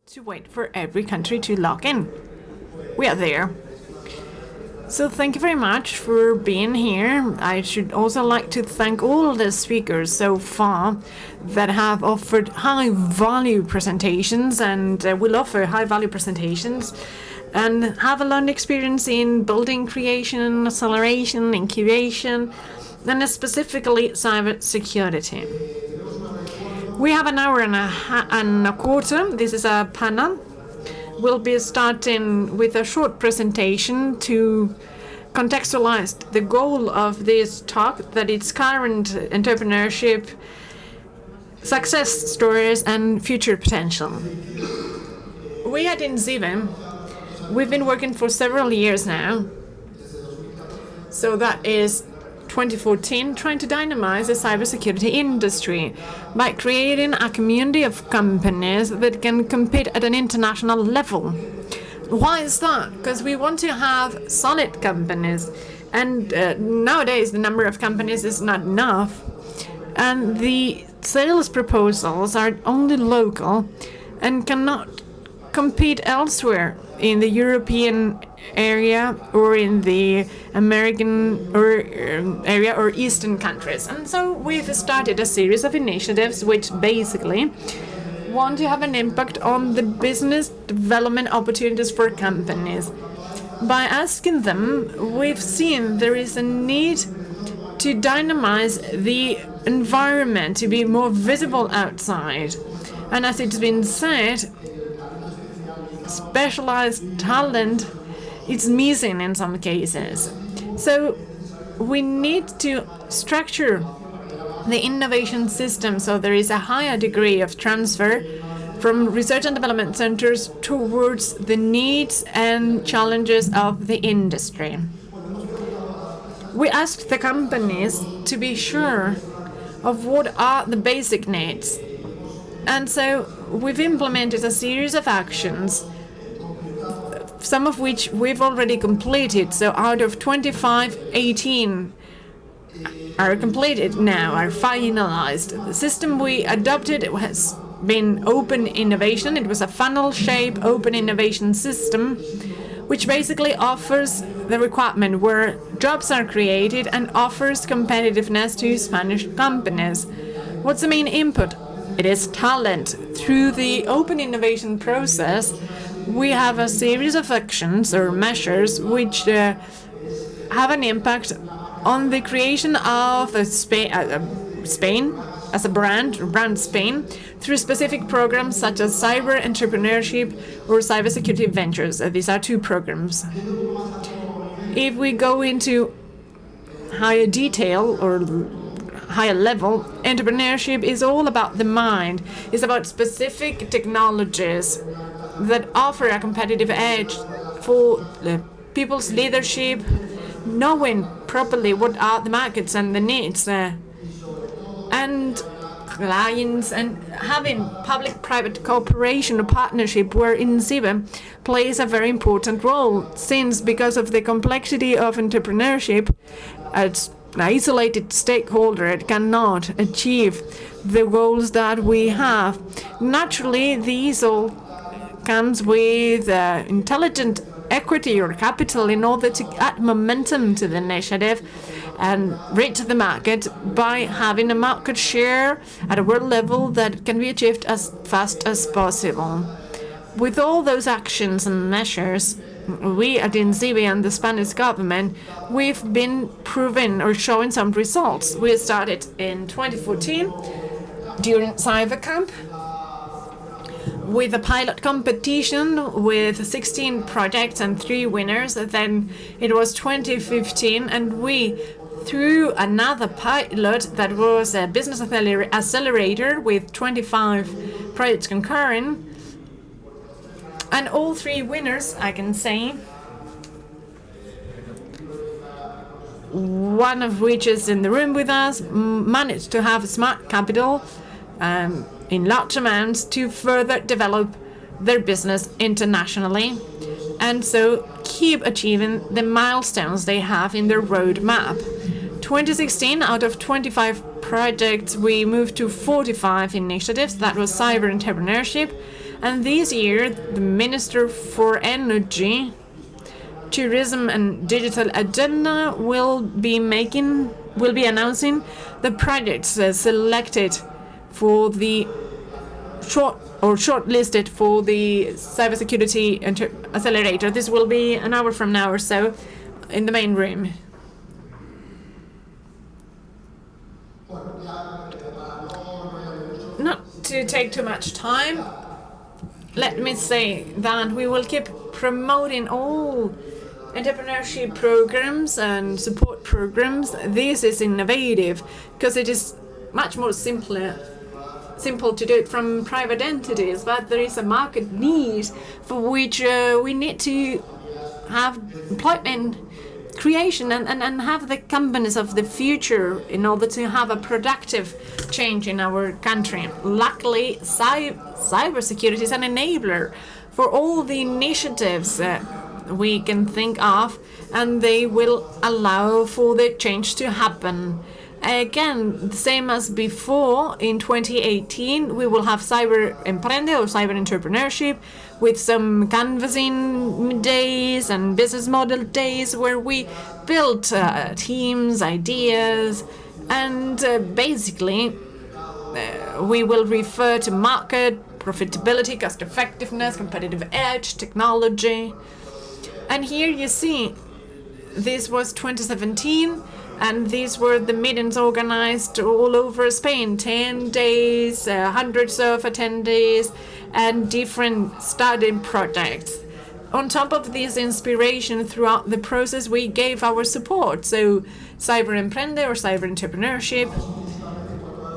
to wait for every country to log in. We are there. So thank you very much for being here. I should also like to thank all the speakers so far that have offered high-value presentations and will offer high-value presentations and have a lot of experience in building, creation, acceleration, incubation, and specifically cybersecurity. We have an hour and a quarter. This is a panel. We'll be starting with a short presentation to contextualize the goal of this talk, that it's current entrepreneurship, success stories, and future potential. We at INCIBE, we've been working for several years now. So that is 2014, trying to dynamize the cybersecurity industry by creating a community of companies that can compete at an international level. Why is that? Because we want to have solid companies, and nowadays the number of companies is not enough, and the sales proposals are only local and cannot compete elsewhere in the European area or in the American area or Eastern countries. And so we've started a series of initiatives which basically want to have an impact on the business development opportunities for companies. By asking them, we've seen there is a need to dynamize the environment, to be more visible outside. And as it's been said, specialized talent is missing in some cases. So we need to structure the innovation system so there is a higher degree of transfer from research and development centers towards the needs and challenges of the industry. We asked the companies to be sure of what are the basic needs. And so we've implemented a series of actions, some of which we've already completed. So out of 25, 18 are completed now, are finalized. The system we adopted has been open innovation. It was a funnel-shaped open innovation system, which basically offers the requirement where jobs are created and offers competitiveness to Spanish companies. What's the main input? It is talent. Through the open innovation process, we have a series of actions or measures which have an impact on the creation of Spain as a brand Spain, through specific programs such as cyber entrepreneurship or cybersecurity ventures. These are two programs. If we go into higher detail or higher level, entrepreneurship is all about the mind. It's about specific technologies that offer a competitive edge for the people's leadership, knowing properly what are the markets and the needs, and clients, and having public-private cooperation or partnership where INCIBE plays a very important role, since because of the complexity of entrepreneurship, as an isolated stakeholder, it cannot achieve the goals that we have. Naturally, these all comes with intelligent equity or capital in order to add momentum to the initiative and reach the market by having a market share at a world level that can be achieved as fast as possible. With all those actions and measures, we at INCIBE and the Spanish government, we've been proving or showing some results. We started in 2014 during Cyber Camp with a pilot competition with 16 projects and 3 winners. Then it was 2015, and we, through another pilot that was a business accelerator with 25 projects concurring, and all 3 winners, I can say, one of which is in the room with us, managed to have smart capital in large amounts to further develop their business internationally, and so keep achieving the milestones they have in their roadmap. 2016, out of 25 projects, we moved to 45 initiatives. That was cyber entrepreneurship. And this year, the Minister for Energy, Tourism and Digital Agenda will be announcing the projects selected for the shortlisted for the Cybersecurity Accelerator. This will be an hour from now or so in the main room. Not to take too much time, let me say that we will keep promoting all entrepreneurship programs and support programs. This is innovative because it is much more simple to do it from private entities, but there is a market need for which we need to have employment creation and have the companies of the future in order to have a productive change in our country. Luckily, cybersecurity is an enabler for all the initiatives we can think of, and they will allow for the change to happen. Again, same as before, in 2018, we will have Cyber Emprende or Cyber Entrepreneurship with some canvassing days and business model days where we build teams, ideas, and basically we will refer to market, profitability, cost effectiveness, competitive edge, technology. And here you see, this was 2017, and these were the meetings organized all over Spain, 10 days, hundreds of attendees, and different studying projects. On top of this inspiration throughout the process, we gave our support. So Cyber Emprende or Cyber Entrepreneurship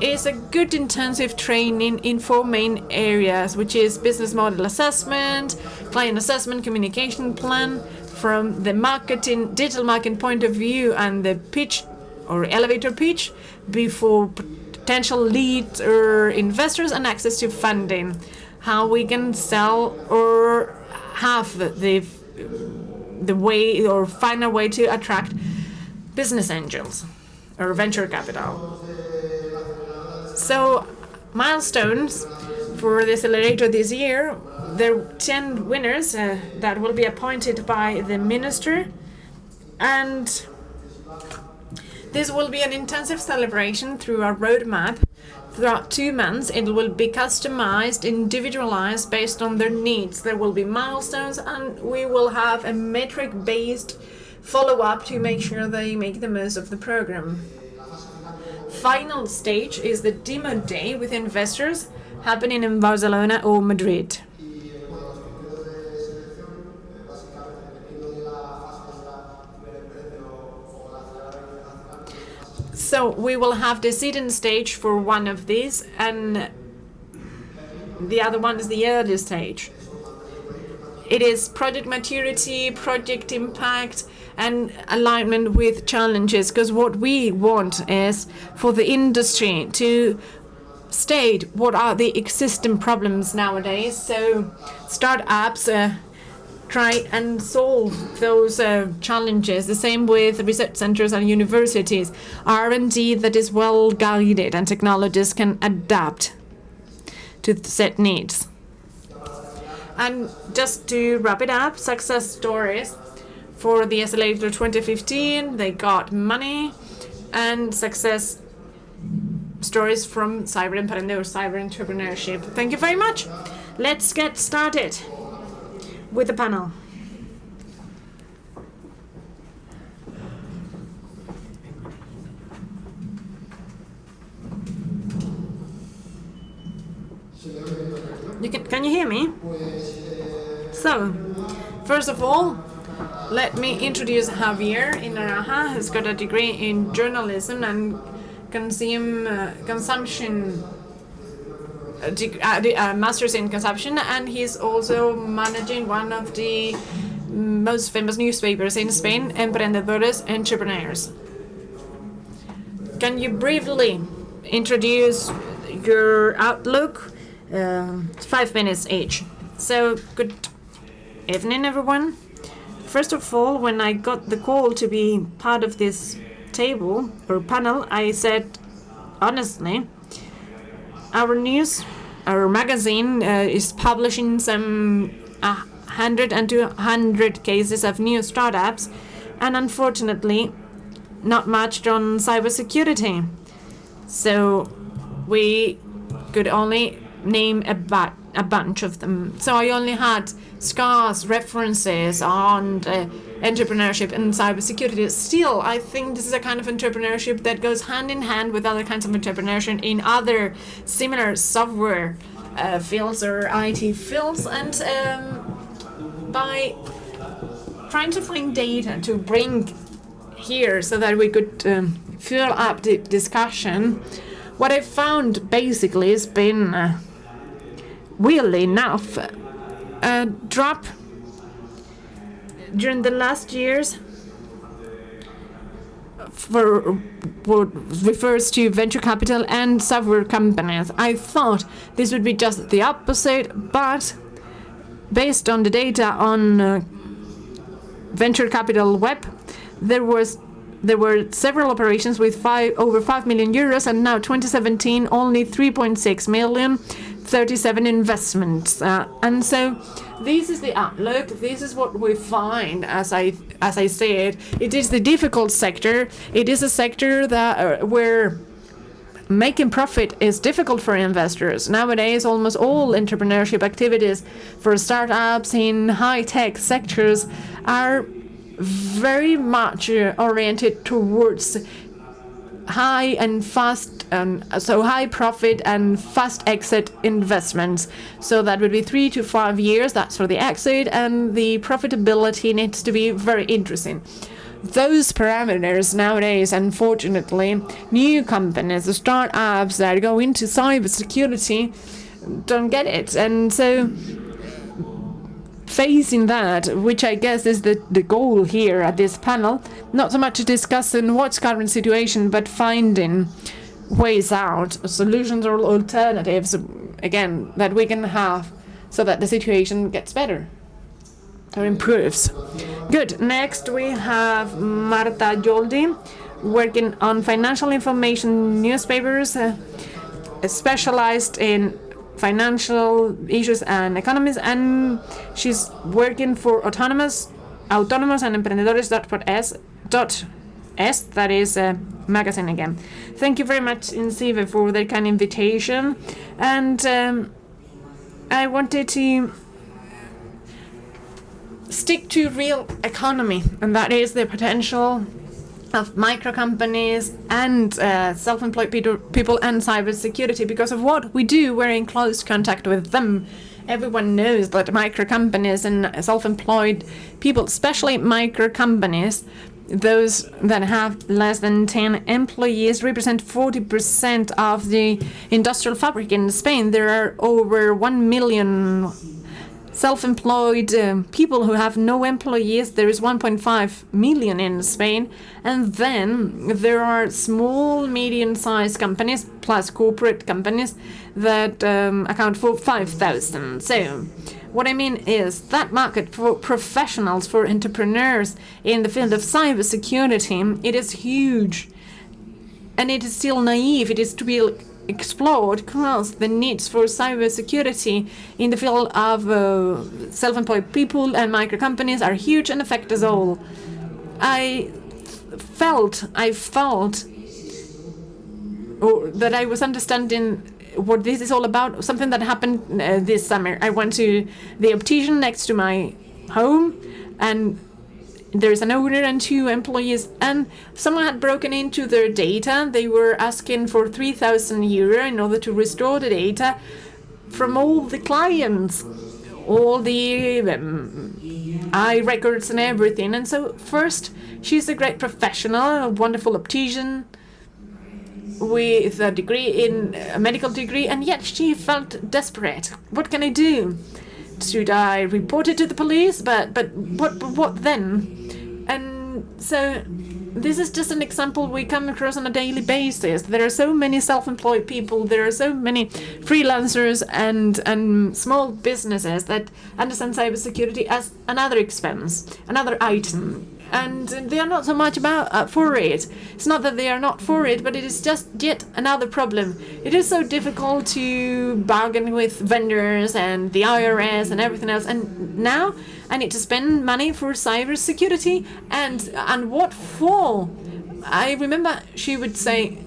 is a good intensive training in 4 main areas, which is business model assessment, client assessment, communication plan, from the marketing, digital marketing point of view, and the pitch or elevator pitch before potential leads or investors, and access to funding, how we can sell or have the way or find a way to attract business angels or venture capital. So milestones for the accelerator this year, there are 10 winners that will be appointed by the minister, and this will be an intensive celebration through our roadmap. Throughout 2 months, it will be customized, individualized based on their needs. There will be milestones, and we will have a metric-based follow-up to make sure they make the most of the program. Final stage is the demo day with investors happening in Barcelona or Madrid. So we will have the seeding stage for one of these, and the other one is the early stage. It is project maturity, project impact, and alignment with challenges, because what we want is for the industry to state what are the existing problems nowadays. So startups try and solve those challenges. The same with research centers and universities. R&D that is well guided and technologists can adapt to set needs. And just to wrap it up, success stories for the Accelerator 2015, they got money, and success stories from Cyber Emprende or Cyber Entrepreneurship. Thank you very much. Let's get started with the panel. Can you hear me? So, first of all, let me introduce Javier Inaraja, who's got a degree in journalism and consumption, master's in consumption, and he's also managing one of the most famous newspapers in Spain, Eprendedores, Entrepreneurs. Can you briefly introduce your outlook? 5 minutes each. So, good evening, everyone. First of all, when I got the call to be part of this table or panel, I said, honestly, our news our magazine is publishing some 100 and 200 cases of new startups, and unfortunately, not much on cybersecurity. So we could only name a bunch of them. So I only had scarce references on entrepreneurship and cybersecurity. Still, I think this is a kind of entrepreneurship that goes hand in hand with other kinds of entrepreneurship in other similar software fields or IT fields, and by trying to find data to bring here so that we could fill up the discussion, what I found basically has been, weirdly enough, a drop during the last years for what refers to venture capital and software companies. I thought this would be just the opposite, but based on the data on venture capital web, there were several operations with over 5 million euros, and now 2017 only 3.6 million, 37 investments, and so this is the outlook. This is what we find. As I said, it is the difficult sector. It is a sector that where making profit is difficult for investors. Nowadays, almost all entrepreneurship activities for startups in high-tech sectors are very much oriented towards high and fast, so high profit and fast exit investments. So that would be 3 to 5 years. That's for the exit, and the profitability needs to be very interesting. Those parameters nowadays, unfortunately, new companies, startups that go into cybersecurity don't get it. And so facing that, which I guess is the goal here at this panel, not so much discussing what's current situation, but finding ways out, solutions or alternatives, again, that we can have so that the situation gets better or improves. Good. Next we have Marta Yoldi, working on financial information newspapers, specialized in financial issues and economies, and she's working for Autónomos and Emprendedores.es, that is a magazine again. Thank you very much, INCIBE, for that kind of invitation, and I wanted to stick to real economy, and that is the potential of micro companies and self-employed people and cybersecurity. Because of what we do, we're in close contact with them. Everyone knows that micro companies and self-employed people, especially micro companies, those that have less than 10 employees, represent 40% of the industrial fabric in Spain. There are over 1 million self-employed people who have no employees. There is 1.5 million in Spain, and then there are small, medium-sized companies plus corporate companies that account for 5,000. So what I mean is that market for professionals, for entrepreneurs in the field of cybersecurity, it is huge, and it is still naive. It is to be explored because the needs for cybersecurity in the field of self-employed people and micro companies are huge and affect us all. I felt that I was understanding what this is all about, something that happened this summer. I went to the optician next to my home, and there's an owner and 2 employees, and someone had broken into their data. They were asking for 3,000 euro in order to restore the data from all the clients, all the eye records and everything. And so first, she's a great professional, a wonderful optician with a degree in a medical degree, and yet she felt desperate. What can I do? Should I report it to the police? But what then? And so this is just an example we come across on a daily basis. There are so many self-employed people, there are so many freelancers and small businesses that understand cybersecurity as another expense, another item. and they are not so much for it. It's not that they are not for it, but it is just yet another problem. It is so difficult to bargain with vendors and the IRS and everything else, and now I need to spend money for cybersecurity, and what for? I remember she would say,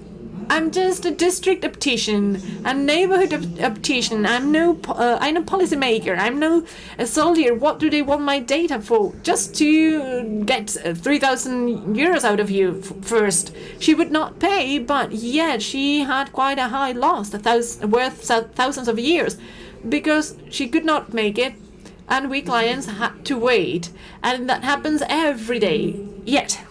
I'm just a district optician, a neighborhood optician. I'm no policymaker. I'm no soldier. What do they want my data for? Just to get 3,000 euros out of you first. She would not pay, but yet she had quite a high loss, worth thousands of years, because she could not make it, and we clients had to wait, and that happens every day. Yet.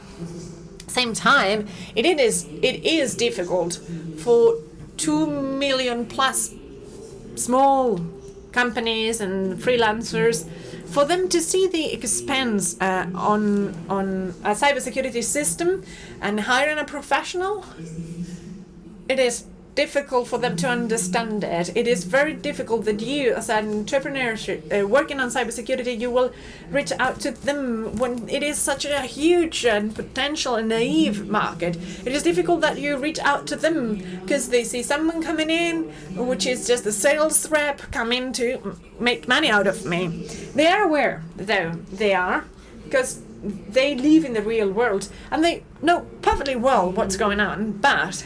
Same time, it is difficult for 2 million plus small companies and freelancers for them to see the expense on a cybersecurity system and hiring a professional. It is difficult for them to understand it. It is very difficult that you, as an entrepreneur working on cybersecurity, you will reach out to them when it is such a huge and potential and naive market. It is difficult that you reach out to them because they see someone coming in, which is just a sales rep coming to make money out of me. They are aware, though, they are, because they live in the real world and they know perfectly well what's going on, but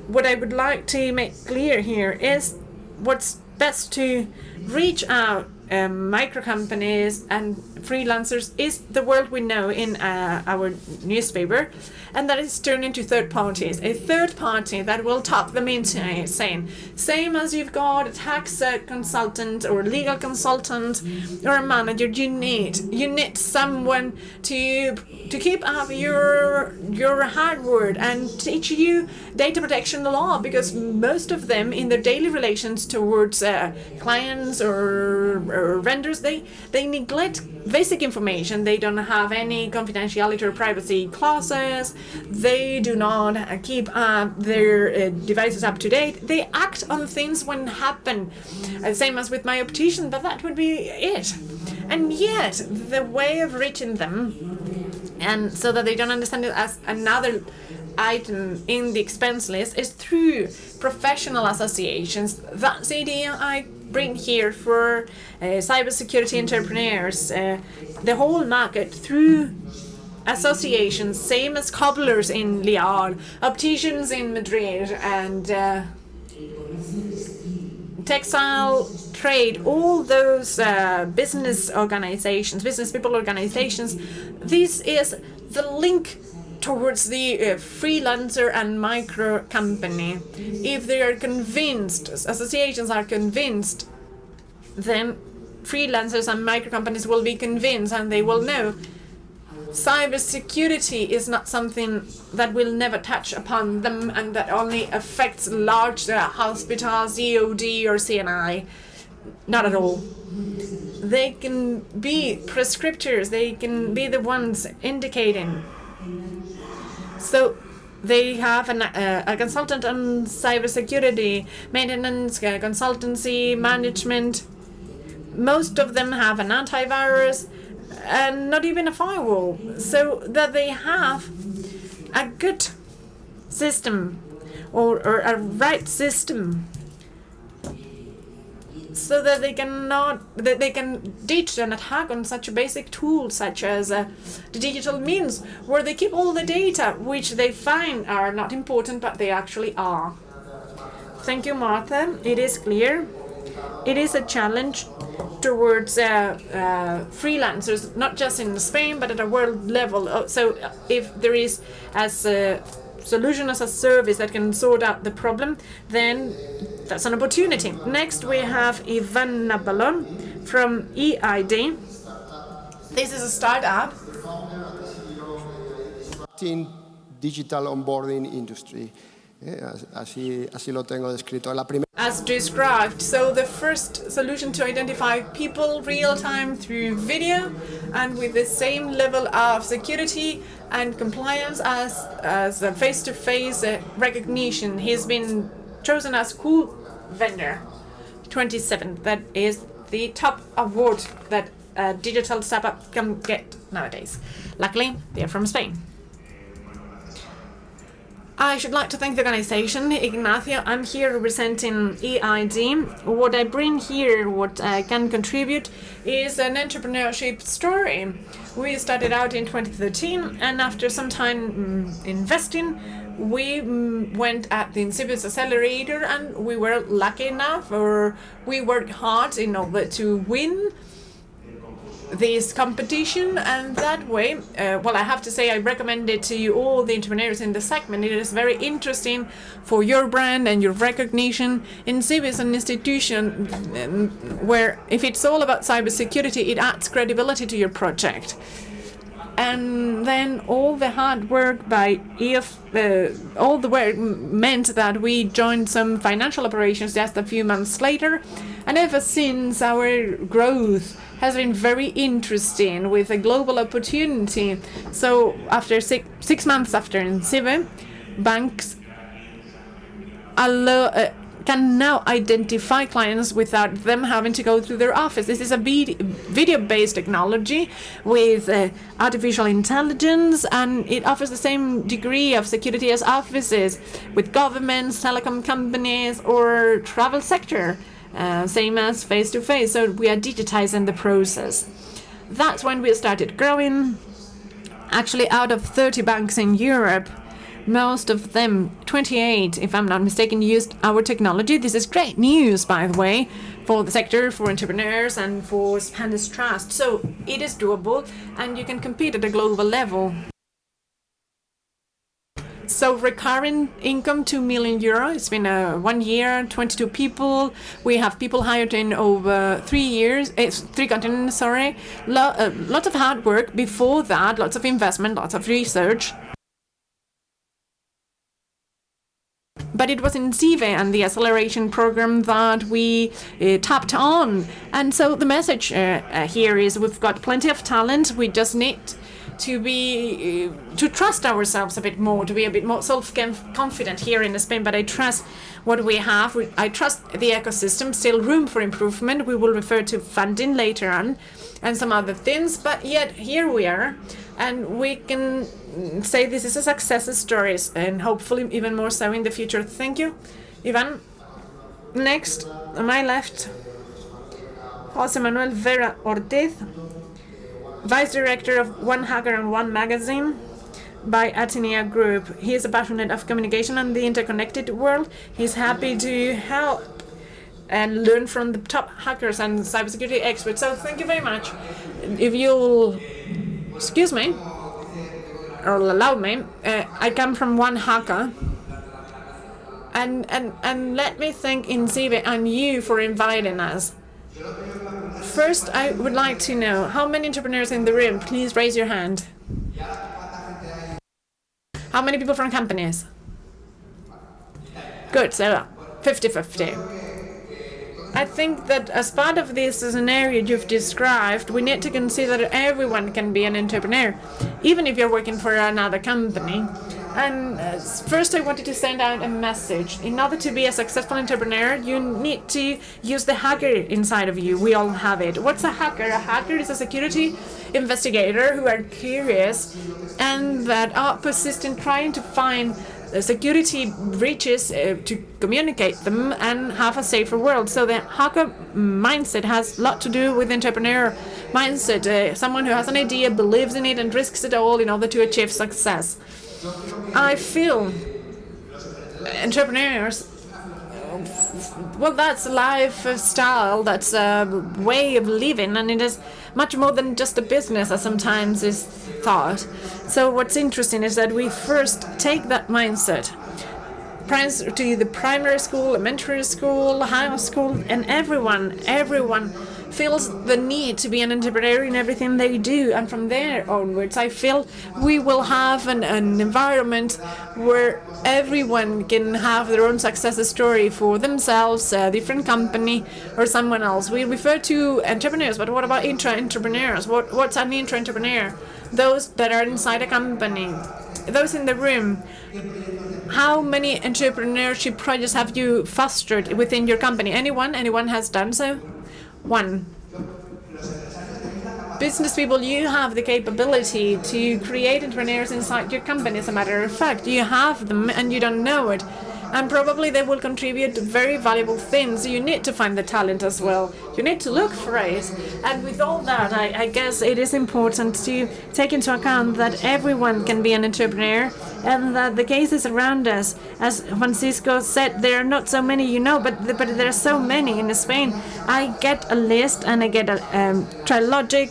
what I would like to make clear here is what's best to reach out micro companies and freelancers is the world we know in our newspaper, and that is turned into third parties. A third party that will talk them into it, saying, same as you've got a tax consultant or a legal consultant or a manager, you need someone to keep up your hard work and teach you data protection law, because most of them in their daily relations towards clients or vendors, they neglect basic information. They don't have any confidentiality or privacy clauses. They do not keep their devices up to date. They act on things when happen. Same as with my optician, but that would be it. And yet, the way of reaching them, and so that they don't understand it as another item in the expense list, is through professional associations. That's the idea I bring here for cybersecurity entrepreneurs, the whole market through associations, same as cobblers in Leon, opticians in Madrid, and textile trade, all those business people organizations. This is the link towards the freelancer and micro company. If they are convinced, associations are convinced, then freelancers and micro companies will be convinced, and they will know cybersecurity is not something that will never touch upon them and that only affects large hospitals, EOD or CNI. Not at all. They can be prescriptors, they can be the ones indicating. So they have a consultant on cybersecurity, maintenance, consultancy, management. Most of them have an antivirus and not even a firewall, so that they have a good system or a right system, so that they can ditch an attack on such a basic tool such as the digital means, where they keep all the data which they find are not important, but they actually are. Thank you, Marta. It is clear. It is a challenge towards freelancers, not just in Spain, but at a world level. So if there is as a solution as a service that can sort out the problem, then that's an opportunity. Next, we have Iván Nabalón from EID. This is a startup. Digital onboarding industry. Así lo tengo descrito. As described, so the first solution to identify people real time through video and with the same level of security and compliance as a face-to-face recognition. He's been chosen as Cool Vendor 27. That is the top award that digital startup can get nowadays. Luckily, they're from Spain. I should like to thank the organization, Ignacio. I'm here representing EID. What I bring here, what I can contribute, is an entrepreneurship story. We started out in 2013, and after some time investing, we went at the INCIBE accelerator, and we were lucky enough, or we worked hard in order to win this competition, and that way, well, I have to say I recommend it to you, all the entrepreneurs in the segment. It is very interesting for your brand and your recognition. INCIBE is an institution where if it's all about cybersecurity, it adds credibility to your project. And then all the hard work by all the work meant that we joined some financial operations just a few months later, and ever since our growth has been very interesting with a global opportunity. So after six months after INCIBE, banks can now identify clients without them having to go through their office. This is a video-based technology with artificial intelligence, and it offers the same degree of security as offices with governments, telecom companies, or travel sector, same as face-to-face. So we are digitizing the process. That's when we started growing. Actually, out of 30 banks in Europe, most of them, 28, if I'm not mistaken, used our technology. This is great news, by the way, for the sector, for entrepreneurs, and for Spanish trust. So it is doable, and you can compete at a global level. So recurring income, 2 million euro. It's been 1 year, 22 people. We have people hired in over 3 years, 3 continents, sorry. Lots of hard work before that, lots of investment, lots of research. But it was INCIBE and the acceleration program that we tapped on. And so the message here is we've got plenty of talent. We just need to trust ourselves a bit more, to be a bit more self-confident here in Spain. But I trust what we have. I trust the ecosystem. Still room for improvement. We will refer to funding later on and some other things. But yet here we are, and we can say this is a success story, and hopefully even more so in the future. Thank you, Iván. Next, on my left, José Manuel Vera Ortíz, Vice Director of One Hacker and One Magazine by Atenea Group. He is a passionate of communication and the interconnected world. He's happy to help and learn from the top hackers and cybersecurity experts. So thank you very much. If you'll excuse me, or allow me, I come from One Hacker. And let me thank INCIBE and you for inviting us. First, I would like to know how many entrepreneurs in the room. Please raise your hand. How many people from companies? Good, so 50-50. I think that as part of this scenario you've described, we need to consider that everyone can be an entrepreneur, even if you're working for another company. And first I wanted to send out a message. In order to be a successful entrepreneur, you need to use the hacker inside of you. We all have it. What's a hacker? A hacker is a security investigator who are curious and that are persistent, trying to find security breaches to communicate them and have a safer world. So the hacker mindset has a lot to do with entrepreneur mindset. Someone who has an idea, believes in it, and risks it all in order to achieve success. I feel entrepreneurs, well, that's a lifestyle, that's a way of living, and it is much more than just a business, as sometimes is thought. So what's interesting is that we first take that mindset to the primary school, elementary school, high school, and everyone feels the need to be an entrepreneur in everything they do. And from there onwards, I feel we will have an environment where everyone can have their own success story for themselves, a different company, or someone else. We refer to entrepreneurs, but what about intra-entrepreneurs? What's an intra-entrepreneur? Those that are inside a company. Those in the room, how many entrepreneurship projects have you fostered within your company? Anyone has done so? One. business people, you have the capability to create entrepreneurs inside your company. As a matter of fact, you have them and you don't know it. And probably they will contribute very valuable things. You need to find the talent as well. You need to look for it. And with all that, I guess it is important to take into account that everyone can be an entrepreneur and that the cases around us, as Francisco said, there are not so many, but there are so many in Spain. I get a list and I get a Trilogic,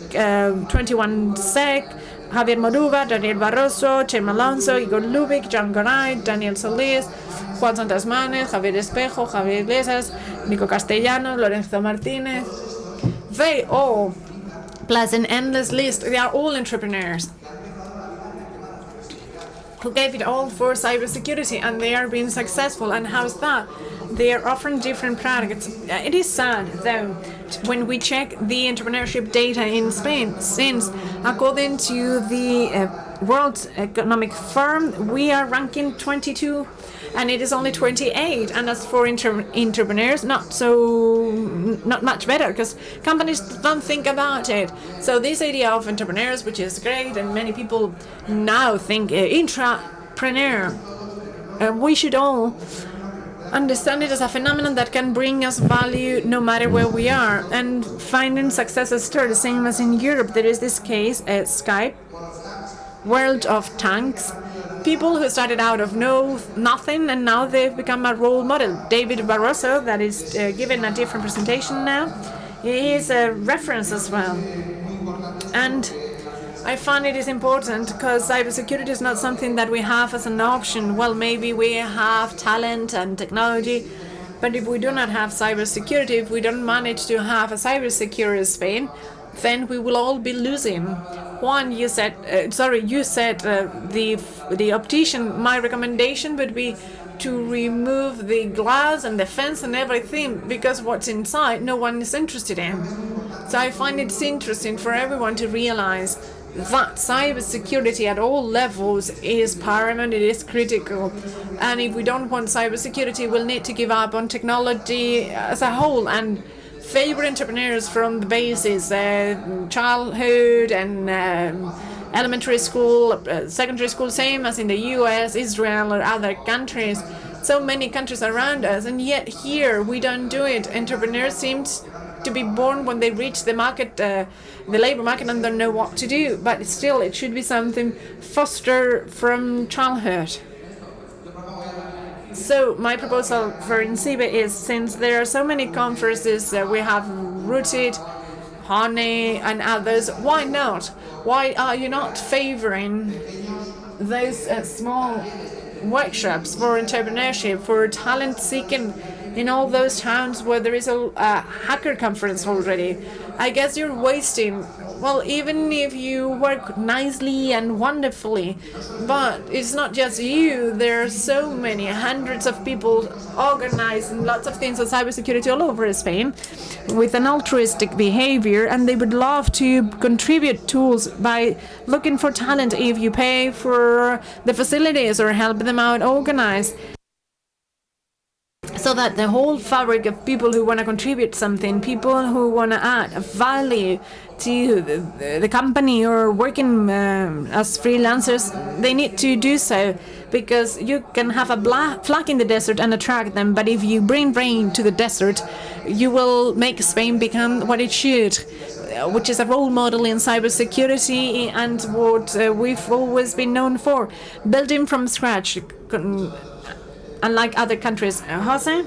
21sec, Javier Moruga, Daniel Barroso, Chema Alonso, Igor Lubick, John Goray, Daniel Solís, Juan Santasmanes, Javier Espejo, Javier Iglesias, Nico Castellano, Lorenzo Martinez. They all, plus an endless list, they are all entrepreneurs who gave it all for cybersecurity, and they are being successful. And how's that? They are offering different products. It is sad, though, when we check the entrepreneurship data in Spain, since according to the World Economic Forum, we are ranking 22, and it is only 28. And as for entrepreneurs, not much better, because companies don't think about it. So this idea of entrepreneurs, which is great, and many people now think intrapreneur, we should all understand it as a phenomenon that can bring us value no matter where we are. And finding success stories, same as in Europe, there is this case at Skype, World of Tanks, people who started out of nothing and now they've become a role model. David Barroso, that is given a different presentation now, he is a reference as well. And I find it is important because cybersecurity is not something that we have as an option. Well, maybe we have talent and technology, but if we do not have cybersecurity, if we don't manage to have a cybersecurity Spain, then we will all be losing. Juan, you said the optician, my recommendation would be to remove the glass and the fence and everything, because what's inside no one is interested in. So I find it's interesting for everyone to realize that cybersecurity at all levels is paramount, it is critical. And if we don't want cybersecurity, we'll need to give up on technology as a whole and favor entrepreneurs from the basis, childhood and elementary school, secondary school, same as in the US, Israel, or other countries. So many countries around us, and yet here we don't do it. Entrepreneurs seem to be born when they reach the market, the labor market, and don't know what to do. But still, it should be something fostered from childhood. So my proposal for INCIBE is, since there are so many conferences that we have Rooted, Honey, and others, why not? Why are you not favoring those small workshops for entrepreneurship, for talent seeking in all those towns where there is a hacker conference already? I guess you're wasting, well, even if you work nicely and wonderfully, but it's not just you. There are so many, hundreds of people organizing lots of things on cybersecurity all over Spain with an altruistic behavior, and they would love to contribute tools by looking for talent if you pay for the facilities or help them out organize. So that the whole fabric of people who want to contribute something, people who want to add value to the company or working as freelancers, they need to do so, because you can have a flag in the desert and attract them, but if you bring rain to the desert, you will make Spain become what it should, which is a role model in cybersecurity and what we've always been known for, building from scratch. Unlike other countries. José,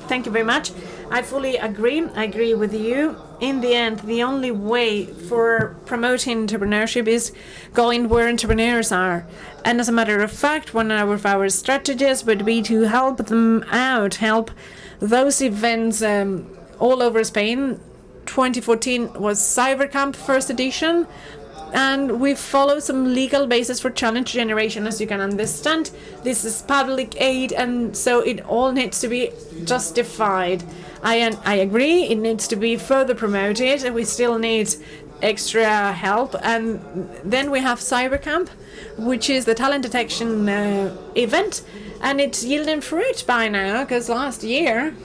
thank you very much. I fully agree. I agree with you. In the end, the only way for promoting entrepreneurship is going where entrepreneurs are. And as a matter of fact, one of our strategies would be to help them out, help those events all over Spain. 2014 was CyberCamp first edition. And we follow some legal basis for challenge generation, as you can understand. This is public aid, and so it all needs to be justified. I agree, it needs to be further promoted, and we still need extra help. And then we have CyberCamp, which is the talent detection event, and it's yielding fruit by now, because last year,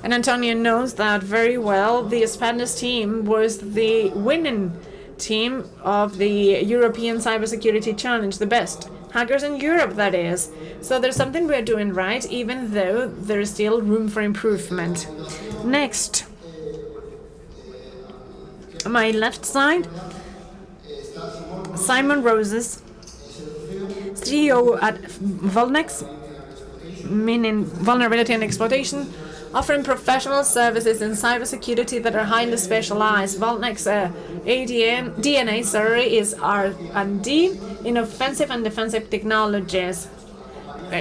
and Antonio knows that very well, the Spanish team was the winning team of the European Cybersecurity Challenge, the best hackers in Europe, that is. So there's something we're doing right, even though there's still room for improvement. Next, my left side, Simon Roses, CEO at Vulnex, meaning vulnerability and exploitation, offering professional services in cybersecurity that are highly specialized. Vulnex DNA is R&D in offensive and defensive technologies.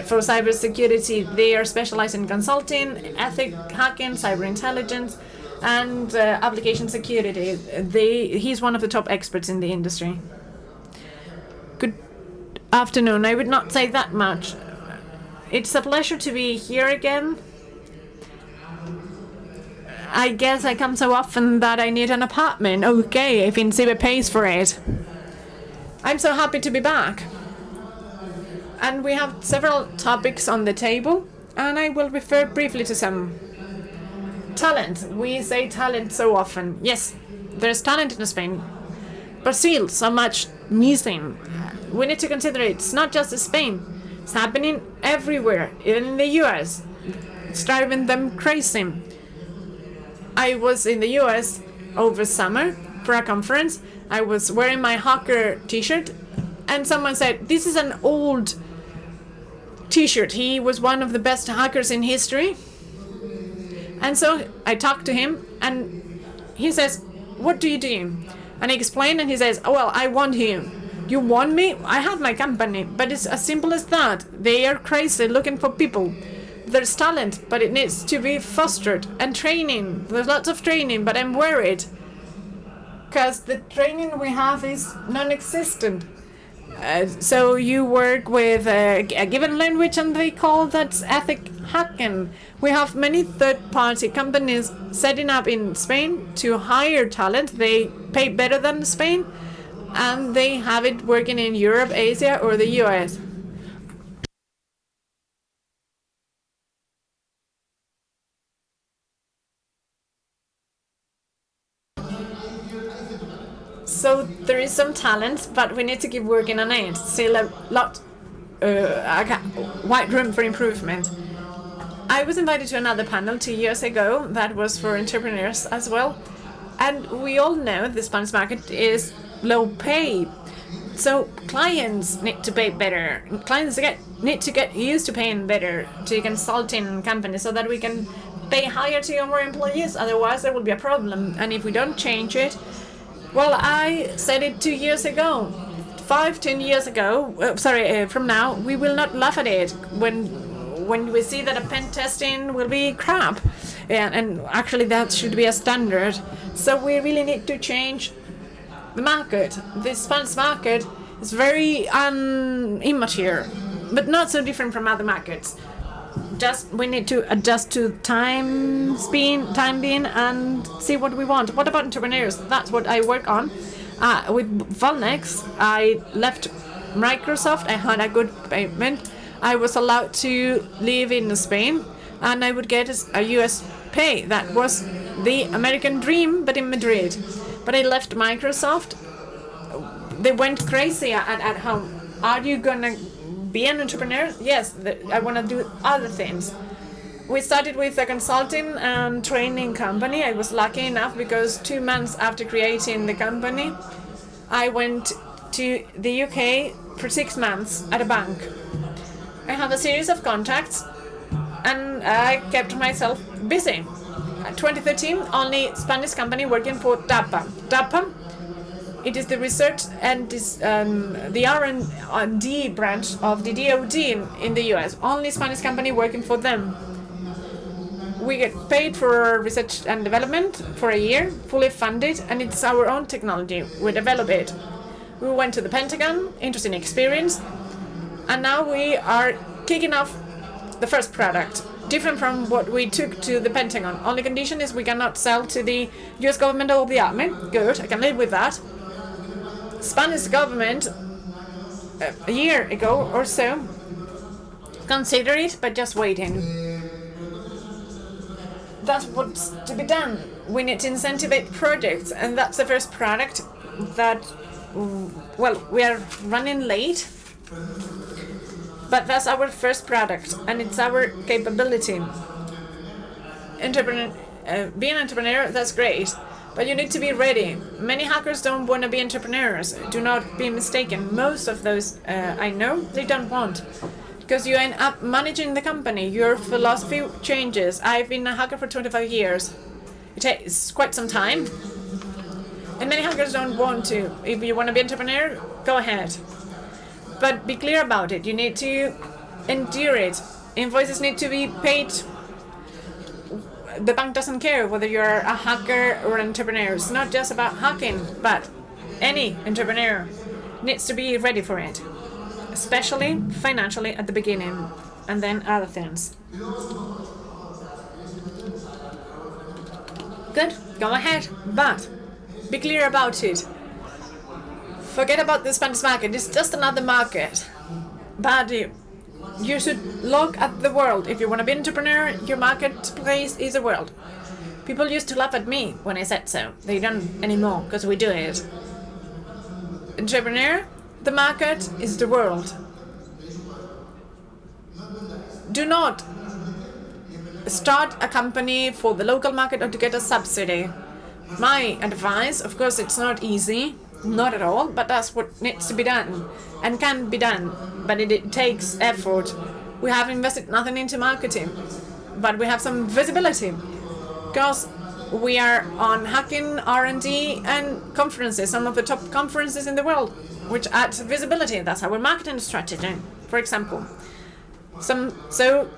For cybersecurity, they are specialized in consulting, ethic hacking, cyber intelligence, and application security. He's one of the top experts in the industry. Good afternoon. I would not say that much. It's a pleasure to be here again. I guess I come so often that I need an apartment. Okay, if INCIBE pays for it. I'm so happy to be back. And we have several topics on the table, and I will refer briefly to some. Talent. We say talent so often. Yes, there's talent in Spain, but still so much missing. We need to consider it's not just in Spain. It's happening everywhere, even in the US. It's driving them crazy. I was in the US over summer for a conference. I was wearing my hacker t-shirt, and someone said, "This is an old t-shirt." He was one of the best hackers in history. And so I talked to him, and he says, "What do you do?" And I explained, and he says, "Oh, well, I want you." "You want me? I have my company." But it's as simple as that. They are crazy looking for people. There's talent, but it needs to be fostered. And training. There's lots of training, but I'm worried, because the training we have is non-existent. So you work with a given language, and they call that ethic hacking. We have many third-party companies setting up in Spain to hire talent. They pay better than Spain, and they have it working in Europe, Asia, or the US. So there is some talent, but we need to keep working on it. Still a lot, wide room for improvement. I was invited to another panel 2 years ago that was for entrepreneurs as well. And we all know the Spanish market is low pay. So clients need to pay better. Clients need to get used to paying better to consulting companies so that we can pay higher to our employees. Otherwise, there will be a problem. And if we don't change it, well, I said it 2 years ago. 5-10 years ago, from now, we will not laugh at it when we see that a pen testing will be crap. And actually that should be a standard. So we really need to change the market. The Spanish market is very immature, but not so different from other markets. Just we need to adjust to time being and see what we want. What about entrepreneurs? That's what I work on. With Vulnex, I left Microsoft. I had a good payment. I was allowed to live in Spain, and I would get a US pay. That was the American dream, but in Madrid. But I left Microsoft. They went crazy at home. Are you gonna be an entrepreneur? Yes, I want to do other things. We started with a consulting and training company. I was lucky enough because 2 months after creating the company, I went to the UK for 6 months at a bank. I have a series of contacts, and I kept myself busy. 2013, only Spanish company working for DAPA. DAPA, it is the research and the R&D branch of the DoD in the US. Only Spanish company working for them. We get paid for research and development for a year, fully funded, and it's our own technology. We develop it. We went to the Pentagon, interesting experience, and now we are kicking off the first product, different from what we took to the Pentagon. Only condition is we cannot sell to the US government or the army. Good, I can live with that. Spanish government, a year ago or so, consider it, but just waiting. That's what's to be done. We need to incentivize projects, and that's the first product that, well, we are running late, but that's our first product and it's our capability. Being an entrepreneur, that's great, but you need to be ready. Many hackers don't want to be entrepreneurs. Do not be mistaken. Most of those I know, they don't want. Because you end up managing the company. Your philosophy changes. I've been a hacker for 25 years. It takes quite some time. And many hackers don't want to. If you want to be an entrepreneur, go ahead. But be clear about it. You need to endure it. Invoices need to be paid. The bank doesn't care whether you're a hacker or an entrepreneur. It's not just about hacking, but any entrepreneur needs to be ready for it. Especially financially at the beginning, and then other things. Good, go ahead, but be clear about it. Forget about the Spanish market, it's just another market. But you should look at the world. If you want to be an entrepreneur, your marketplace is the world. People used to laugh at me when I said so. They don't anymore, because we do it. Entrepreneur, the market is the world. Do not start a company for the local market or to get a subsidy. My advice, of course, it's not easy, not at all, but that's what needs to be done and can be done, but it takes effort. We have invested nothing into marketing, but we have some visibility because we are on hacking, R&D and conferences, some of the top conferences in the world, which adds visibility. That's our marketing strategy, for example. So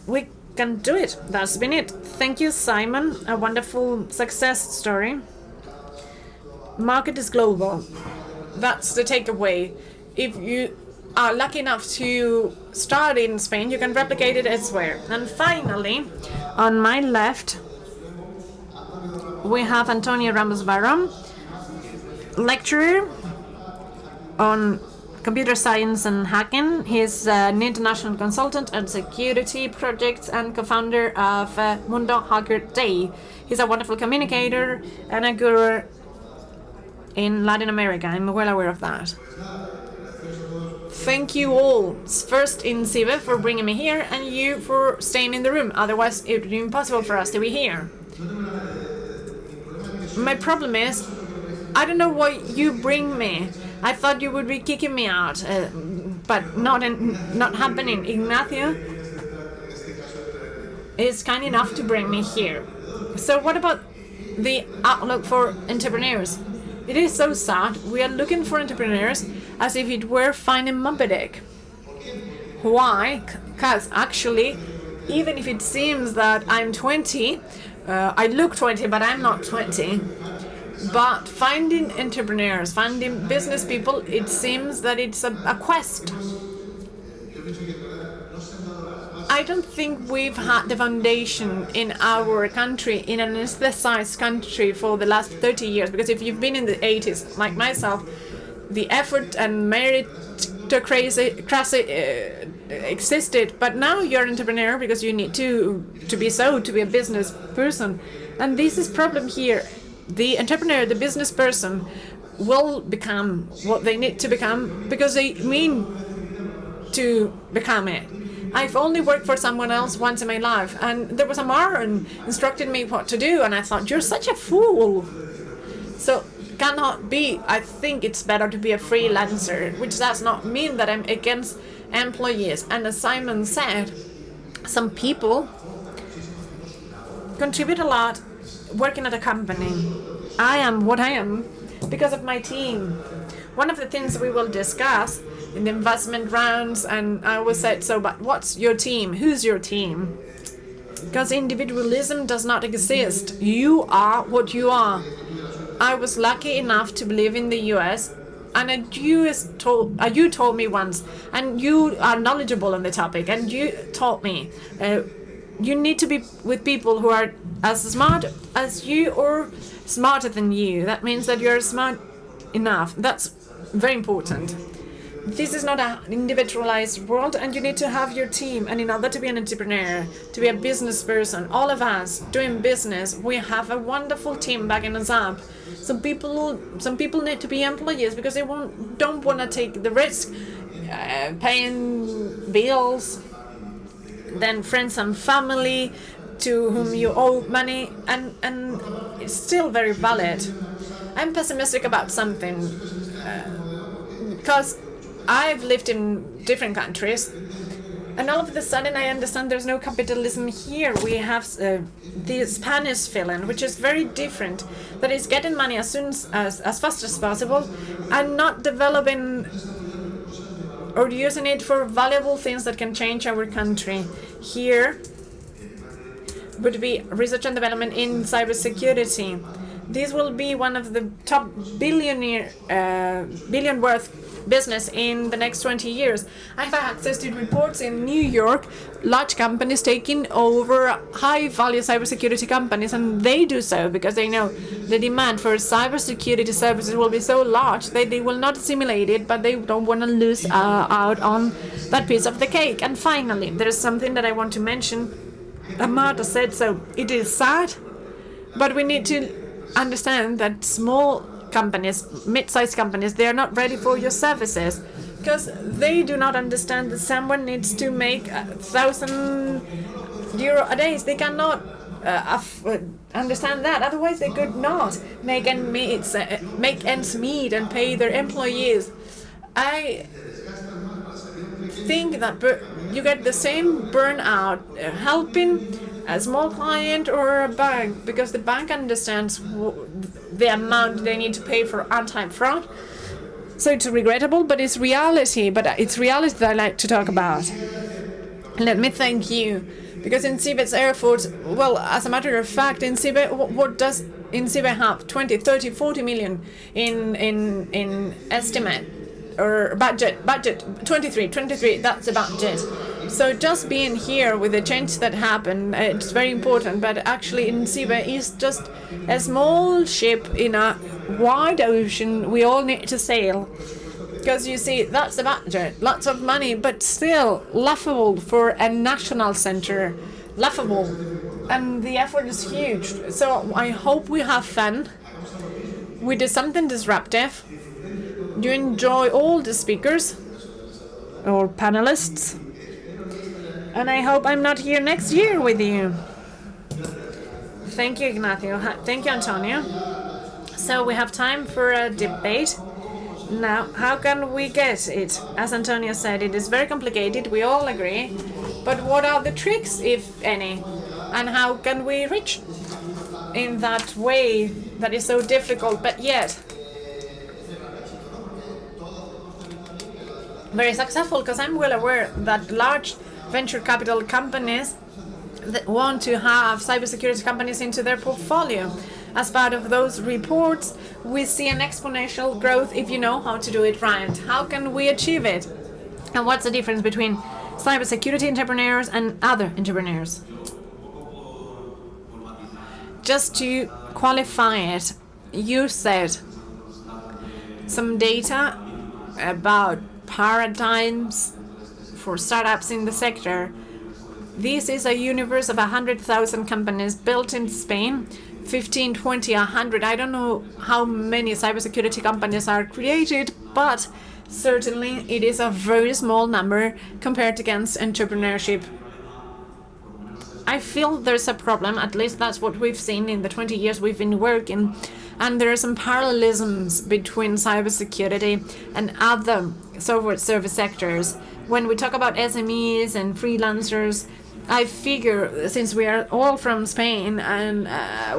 we can do it. That's been it. Thank you, Simon. A wonderful success story. Market is global. That's the takeaway. If you are lucky enough to start in Spain, you can replicate it elsewhere. And finally, on my left, we have Antonio Ramos Varón, lecturer on computer science and hacking. He's an international consultant on security projects and co-founder of Mundo Hacker Day. He's a wonderful communicator and a guru in Latin America. I'm well aware of that. Thank you all, first INCIBE for bringing me here and you for staying in the room. Otherwise, it would be impossible for us to be here. My problem is, I don't know why you bring me. I thought you would be kicking me out, but not happening. Ignacio is kind enough to bring me here. So what about the outlook for entrepreneurs? It is so sad. We are looking for entrepreneurs as if it were finding Moby Dick. Why? Because actually, even if it seems that I'm 20, I look 20, but I'm not 20. But finding entrepreneurs, finding business people, it seems that it's a quest. I don't think we've had the foundation in our country, in an anesthetized country for the last 30 years. Because if you've been in the 80s, like myself, the effort and meritocracy existed. But now you're an entrepreneur because you need to be a business person. And this is problem here. The entrepreneur, the business person, will become what they need to become because they mean to become it. I've only worked for someone else once in my life, and there was a Marta instructed me what to do, and I thought, you're such a fool. So, cannot be. I think it's better to be a freelancer, which does not mean that I'm against employees. And as Simon said, some people contribute a lot working at a company. I am what I am because of my team. One of the things we will discuss in the investment rounds, and I always said so, but what's your team? Who's your team? Because individualism does not exist. You are what you are. I was lucky enough to live in the US, and you told me once, and you are knowledgeable on the topic, and you taught me, you need to be with people who are as smart as you or smarter than you. That means that you're smart enough. That's very important. This is not an individualized world, and you need to have your team. And in order to be an entrepreneur, to be a business person, all of us doing business, we have a wonderful team backing us up. Some people need to be employees because they don't want to take the risk paying bills, then friends and family to whom you owe money, and it's still very valid. I'm pessimistic about something because I've lived in different countries, and all of a sudden I understand there's no capitalism here. We have the Spanish villain, which is very different, that is getting money as fast as possible and not developing or using it for valuable things that can change our country. Here would be research and development in cybersecurity. This will be one of the top billion worth business in the next 20 years. I have access to reports in New York, large companies taking over high-value cybersecurity companies, and they do so because they know the demand for cybersecurity services will be so large that they will not assimilate it, but they don't want to lose out on that piece of the cake. And finally, there is something that I want to mention. Marta said so. It is sad, but we need to understand that small companies, mid-sized companies, they are not ready for your services because they do not understand that someone needs to make €1,000 a day. They cannot understand that. Otherwise, they could not make ends meet and pay their employees. I think that you get the same burnout helping a small client or a bank, because the bank understands the amount they need to pay for anti-fraud. So it's regrettable, but it's reality. But it's reality that I like to talk about. Let me thank you, because INCIBE's efforts, well, as a matter of fact, INCIBE, what does INCIBE have? 20, 30, 40 million in estimate or budget, 23, that's the budget. So just being here with the change that happened, it's very important, but actually INCIBE is just a small ship in a wide ocean we all need to sail. Because you see, that's the budget, lots of money, but still laughable for a national center, laughable. And the effort is huge. So I hope we have fun. We do something disruptive. You enjoy all the speakers or panelists. And I hope I'm not here next year with you. Thank you, Ignacio. Thank you, Antonio. So we have time for a debate. Now, how can we get it? As Antonio said, it is very complicated, we all agree. But what are the tricks, if any? And how can we reach in that way that is so difficult, but yet very successful? Because I'm well aware that large venture capital companies that want to have cybersecurity companies into their portfolio. As part of those reports, we see an exponential growth if you know how to do it right. How can we achieve it? And what's the difference between cybersecurity entrepreneurs and other entrepreneurs? Just to qualify it, you said some data about paradigms for startups in the sector. This is a universe of 100,000 companies built in Spain, 15, 20, 100. I don't know how many cybersecurity companies are created, but certainly it is a very small number compared against entrepreneurship. I feel there's a problem, at least that's what we've seen in the 20 years we've been working, and there are some parallelisms between cybersecurity and other software service sectors. When we talk about SMEs and freelancers, I figure, since we are all from Spain, and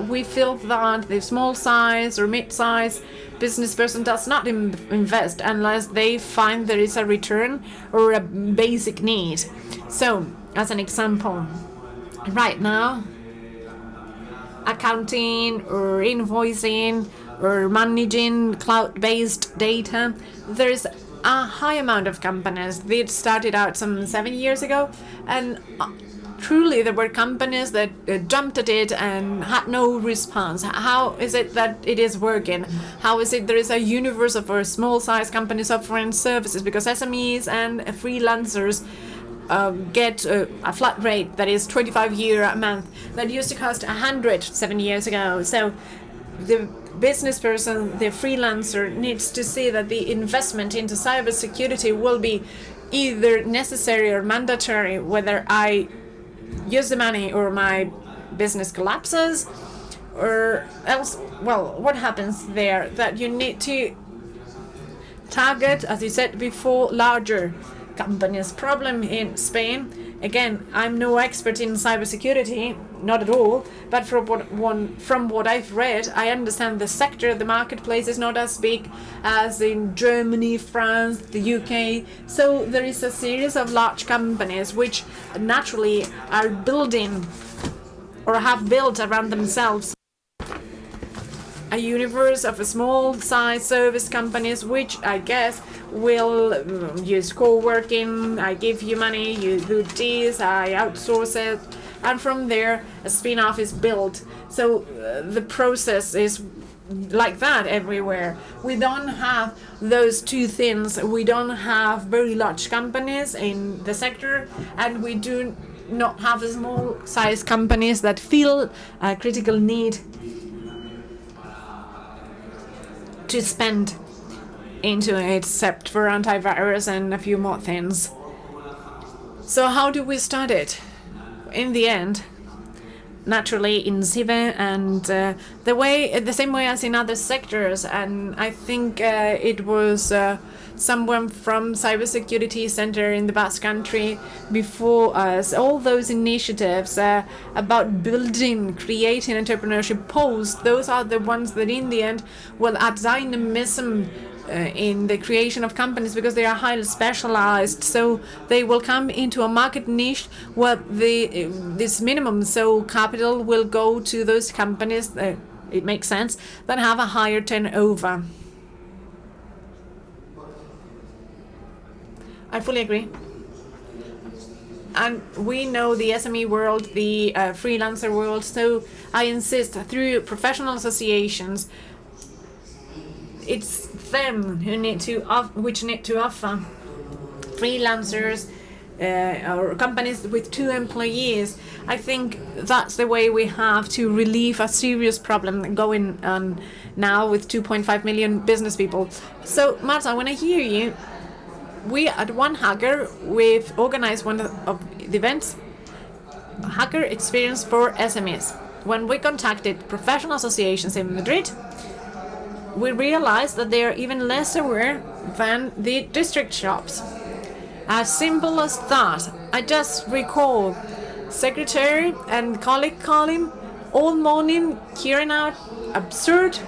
we feel that the small size or mid-size business person does not invest unless they find there is a return or a basic need. So, as an example, right now, accounting or invoicing or managing cloud-based data, there's a high amount of companies. They started out some 7 years ago, and truly there were companies that jumped at it and had no response. How is it that it is working? How is it there is a universe of small size companies offering services? Because SMEs and freelancers get a flat rate that is 25 euro a month that used to cost 100 7 years ago. So the business person, the freelancer, needs to see that the investment into cybersecurity will be either necessary or mandatory, whether I use the money or my business collapses, or else, well, what happens there? That you need to target, as you said before, larger companies. Problem in Spain, again, I'm no expert in cybersecurity, not at all, but from what I've read, I understand the sector, the marketplace is not as big as in Germany, France, the UK. So there is a series of large companies which naturally are building or have built around themselves a universe of small size service companies, which I guess will use co-working. I give you money, you do this, I outsource it, and from there a spin-off is built. So the process is like that everywhere. We don't have those two things. We don't have very large companies in the sector, and we do not have small size companies that feel a critical need to spend into it, except for antivirus and a few more things. So how do we start it? In the end, naturally INCIBE, and the same way as in other sectors. And I think it was someone from Cybersecurity Center in the Basque Country before us. All those initiatives about building, creating entrepreneurship posts, those are the ones that in the end will add dynamism in the creation of companies, because they are highly specialized. So they will come into a market niche where this minimum, so capital will go to those companies, it makes sense, that have a higher turnover. I fully agree. And we know the SME world, the freelancer world, so I insist through professional associations, it's them who need to offer freelancers or companies with 2 employees. I think that's the way we have to relieve a serious problem going on now with 2.5 million business people. So Marta, when I hear you, we at One Hacker, we've organized one of the events, Hacker Experience for SMEs. When we contacted professional associations in Madrid, we realized that they are even less aware than the district shops. As simple as that. I just recall secretary and colleague calling all morning, hearing out absurd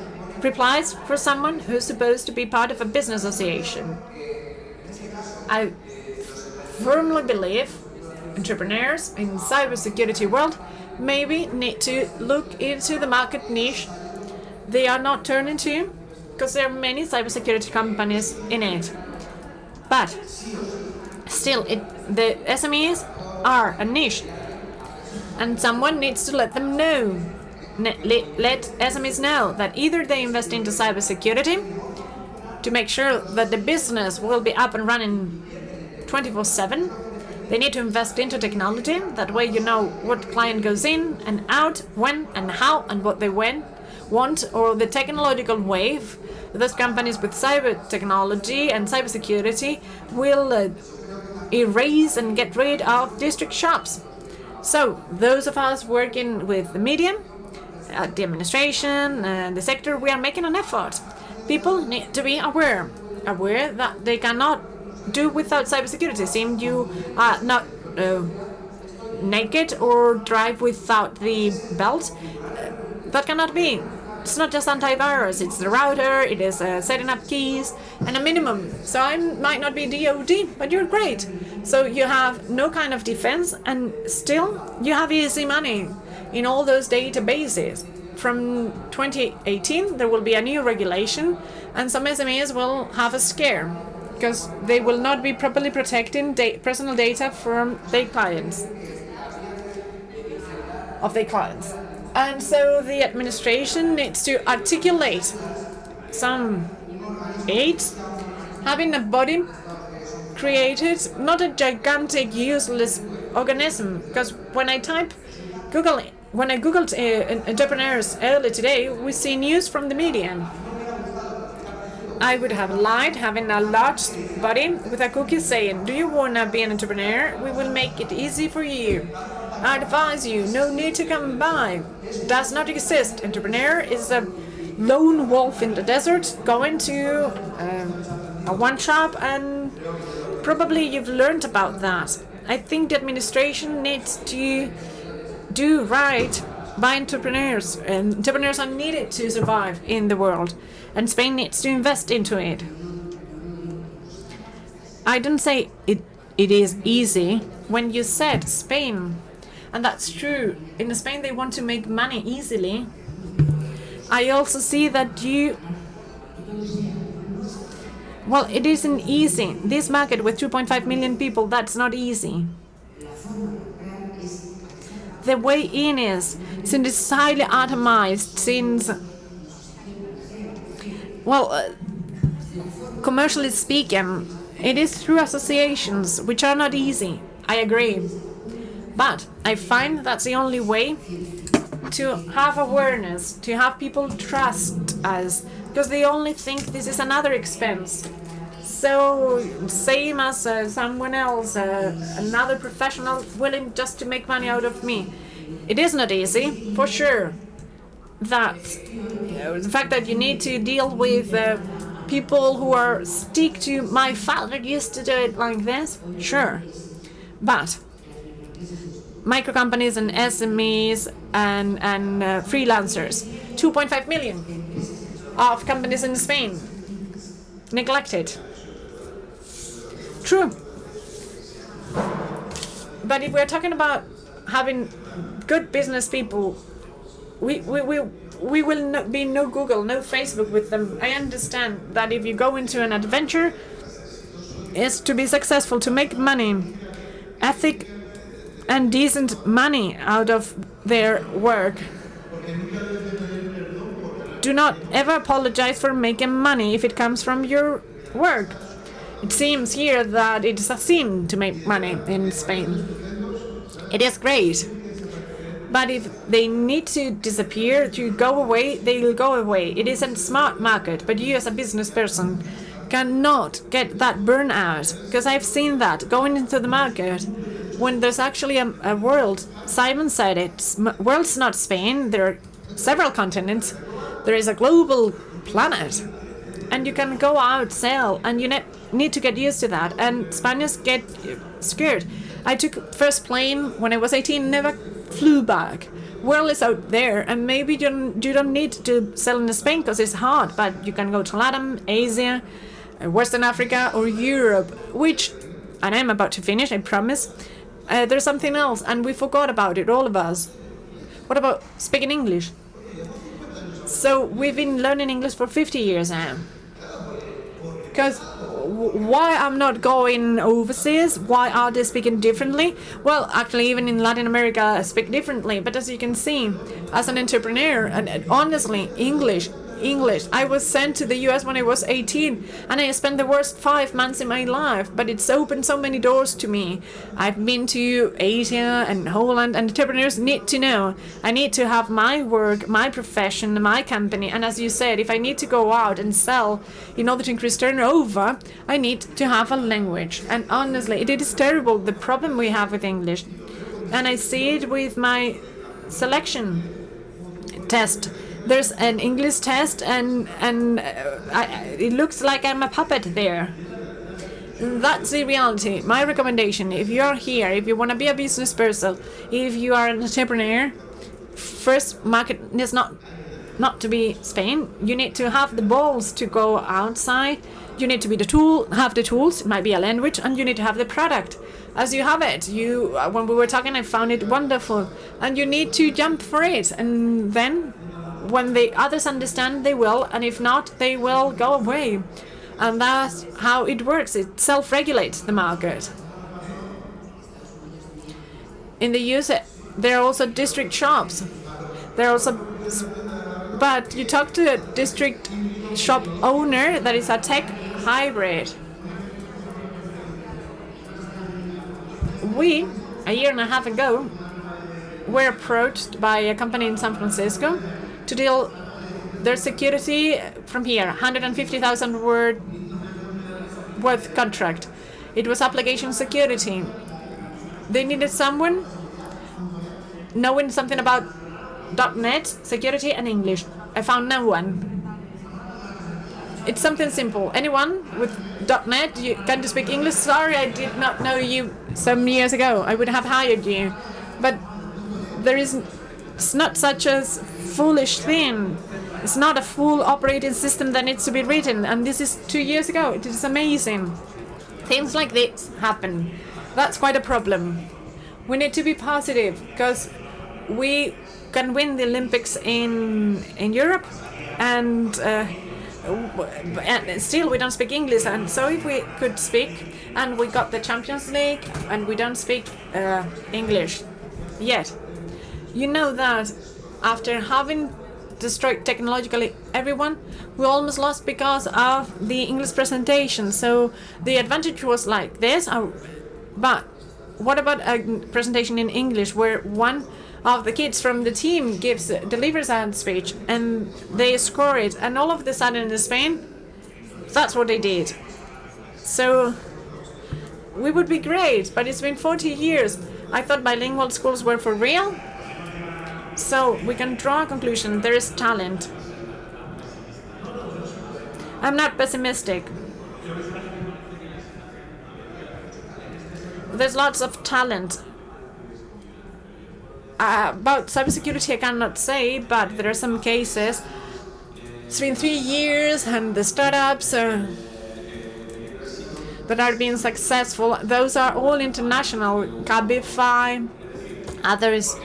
replies for someone who's supposed to be part of a business association. I firmly believe entrepreneurs in cybersecurity world maybe need to look into the market niche they are not turning to, because there are many cybersecurity companies in it. But still, the SMEs are a niche, and someone needs to let them know, let SMEs know that either they invest into cybersecurity to make sure that the business will be up and running 24/7. They need to invest into technology. That way you know what client goes in and out, when and how, and what they want, or the technological wave. Those companies with cyber technology and cybersecurity will erase and get rid of district shops. So those of us working with the media, the administration, the sector, we are making an effort. People need to be aware that they cannot do without cybersecurity. Same you are not naked or drive without the belt. That cannot be. It's not just antivirus, it's the router, it is setting up keys, and a minimum. So I might not be DoD, but you're great. So you have no kind of defense, and still you have easy money in all those databases. From 2018, there will be a new regulation, and some SMEs will have a scare, because they will not be properly protecting personal data from their clients. of their clients. And so the administration needs to articulate some aids, having a body created, not a gigantic, useless organism. Because when I googled entrepreneurs earlier today, we see news from the media. I would have lied having a large body with a cookie saying, do you want to be an entrepreneur? We will make it easy for you. I advise you, no need to come by. Does not exist. Entrepreneur is a lone wolf in the desert going to a one shop, and probably you've learned about that. I think the administration needs to do right by entrepreneurs. And entrepreneurs are needed to survive in the world, and Spain needs to invest into it. I don't say it is easy. When you said Spain, and that's true, in Spain they want to make money easily. I also see that well, it isn't easy. This market with 2.5 million people, that's not easy. The way in is, since it's highly atomized, since, well, commercially speaking, it is through associations, which are not easy. I agree. But I find that's the only way to have awareness, to have people trust us, because they only think this is another expense. So same as someone else, another professional willing just to make money out of me. It is not easy, for sure. That the fact that you need to deal with people who are stick to my father used to do it like this, sure. But micro companies and SMEs and freelancers, 2.5 million of companies in Spain neglected. True. But if we're talking about having good business people, we will be no Google, no Facebook with them. I understand that if you go into an adventure, is to be successful, to make money, ethic and decent money out of their work. Do not ever apologize for making money if it comes from your work. It seems here that it's a sin to make money in Spain. It is great. But if they need to disappear, to go away, they will go away. It is a smart market, but you as a business person cannot get that burnout, because I've seen that going into the market when there's actually a world. Simon said it, world's not Spain, there are several continents, there is a global planet, and you can go out, sell, and you need to get used to that, and Spaniards get scared. I took first plane when I was 18, never flew back. World is out there, and maybe you don't need to sell in Spain because it's hard, but you can go to Latin, Asia, Western Africa, or Europe, and I'm about to finish, I promise. There's something else, and we forgot about it, all of us. What about speaking English? So we've been learning English for 50 years now. Because why I'm not going overseas? Why are they speaking differently? Well, actually, even in Latin America, I speak differently. But as you can see, as an entrepreneur, and honestly, English. I was sent to the US when I was 18, and I spent the worst 5 months in my life, but it's opened so many doors to me. I've been to Asia and Holland, and entrepreneurs need to know. I need to have my work, my profession, my company, and as you said, if I need to go out and sell in order to increase turnover, I need to have a language. And honestly, it is terrible, the problem we have with English. And I see it with my selection test. There's an English test, and it looks like I'm a puppet there. That's the reality. My recommendation, if you are here, if you want to be a business person, if you are an entrepreneur, first market is not to be Spain. You need to have the balls to go outside. You need to be have the tools, it might be a language, and you need to have the product. As you have it, when we were talking, I found it wonderful, and you need to jump for it, and then when the others understand, they will, and if not, they will go away. And that's how it works. It self-regulates the market. In the US, There are also district shops. There are also, but you talk to a district shop owner that is a tech hybrid. We, a year and a half ago, were approached by a company in San Francisco to deal their security from here, 150,000 word worth contract. It was application security. They needed someone knowing something about .NET, security, and English. I found no one. It's something simple. Anyone with .NET, can you speak English? Sorry, I did not know you some years ago. I would have hired you. But it's not such a foolish thing. It's not a full operating system that needs to be written. And this is 2 years ago. It is amazing. Things like this happen. That's quite a problem. We need to be positive because we can win the Olympics in Europe, and still we don't speak English. And so if we could speak, and we got the Champions League, and we don't speak English yet, you know that after having destroyed technologically everyone, we almost lost because of the English presentation. So the advantage was like this, but what about a presentation in English where one of the kids from the team delivers a speech and they score it, and all of a sudden in Spain, that's what they did. So we would be great, but it's been 40 years. I thought bilingual schools were for real. So we can draw a conclusion. There is talent. I'm not pessimistic. There's lots of talent. About cybersecurity I cannot say, but there are some cases. It's been 3 years and the startups that are being successful, those are all international. Cabify, others,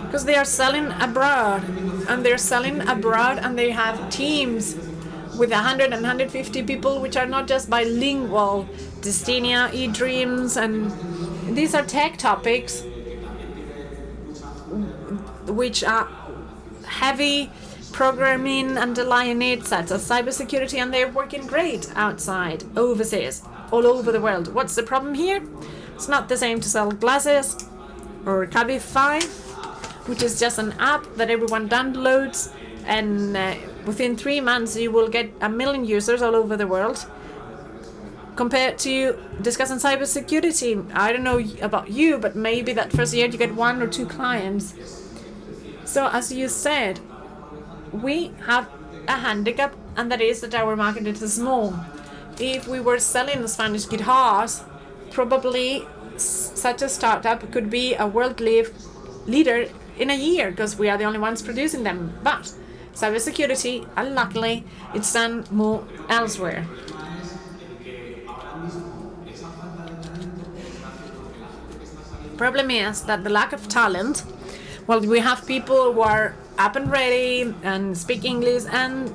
because they are selling abroad, and they have teams with 100 and 150 people which are not just bilingual. Destinia, eDreams, and these are tech topics which are heavy programming underlying it, such as cybersecurity, and they're working great outside, overseas, all over the world. What's the problem here? It's not the same to sell glasses or Cabify, which is just an app that everyone downloads, and within 3 months you will get 1 million users all over the world. Compared to discussing cybersecurity, I don't know about you, but maybe that first year you get 1 or 2 clients. So as you said, we have a handicap, and that is that our market is small. If we were selling Spanish guitars, probably such a startup could be a world leader in a year, because we are the only ones producing them. But cybersecurity, unluckily, it's done more elsewhere. Problem is that the lack of talent. Well, we have people who are up and ready and speak English, and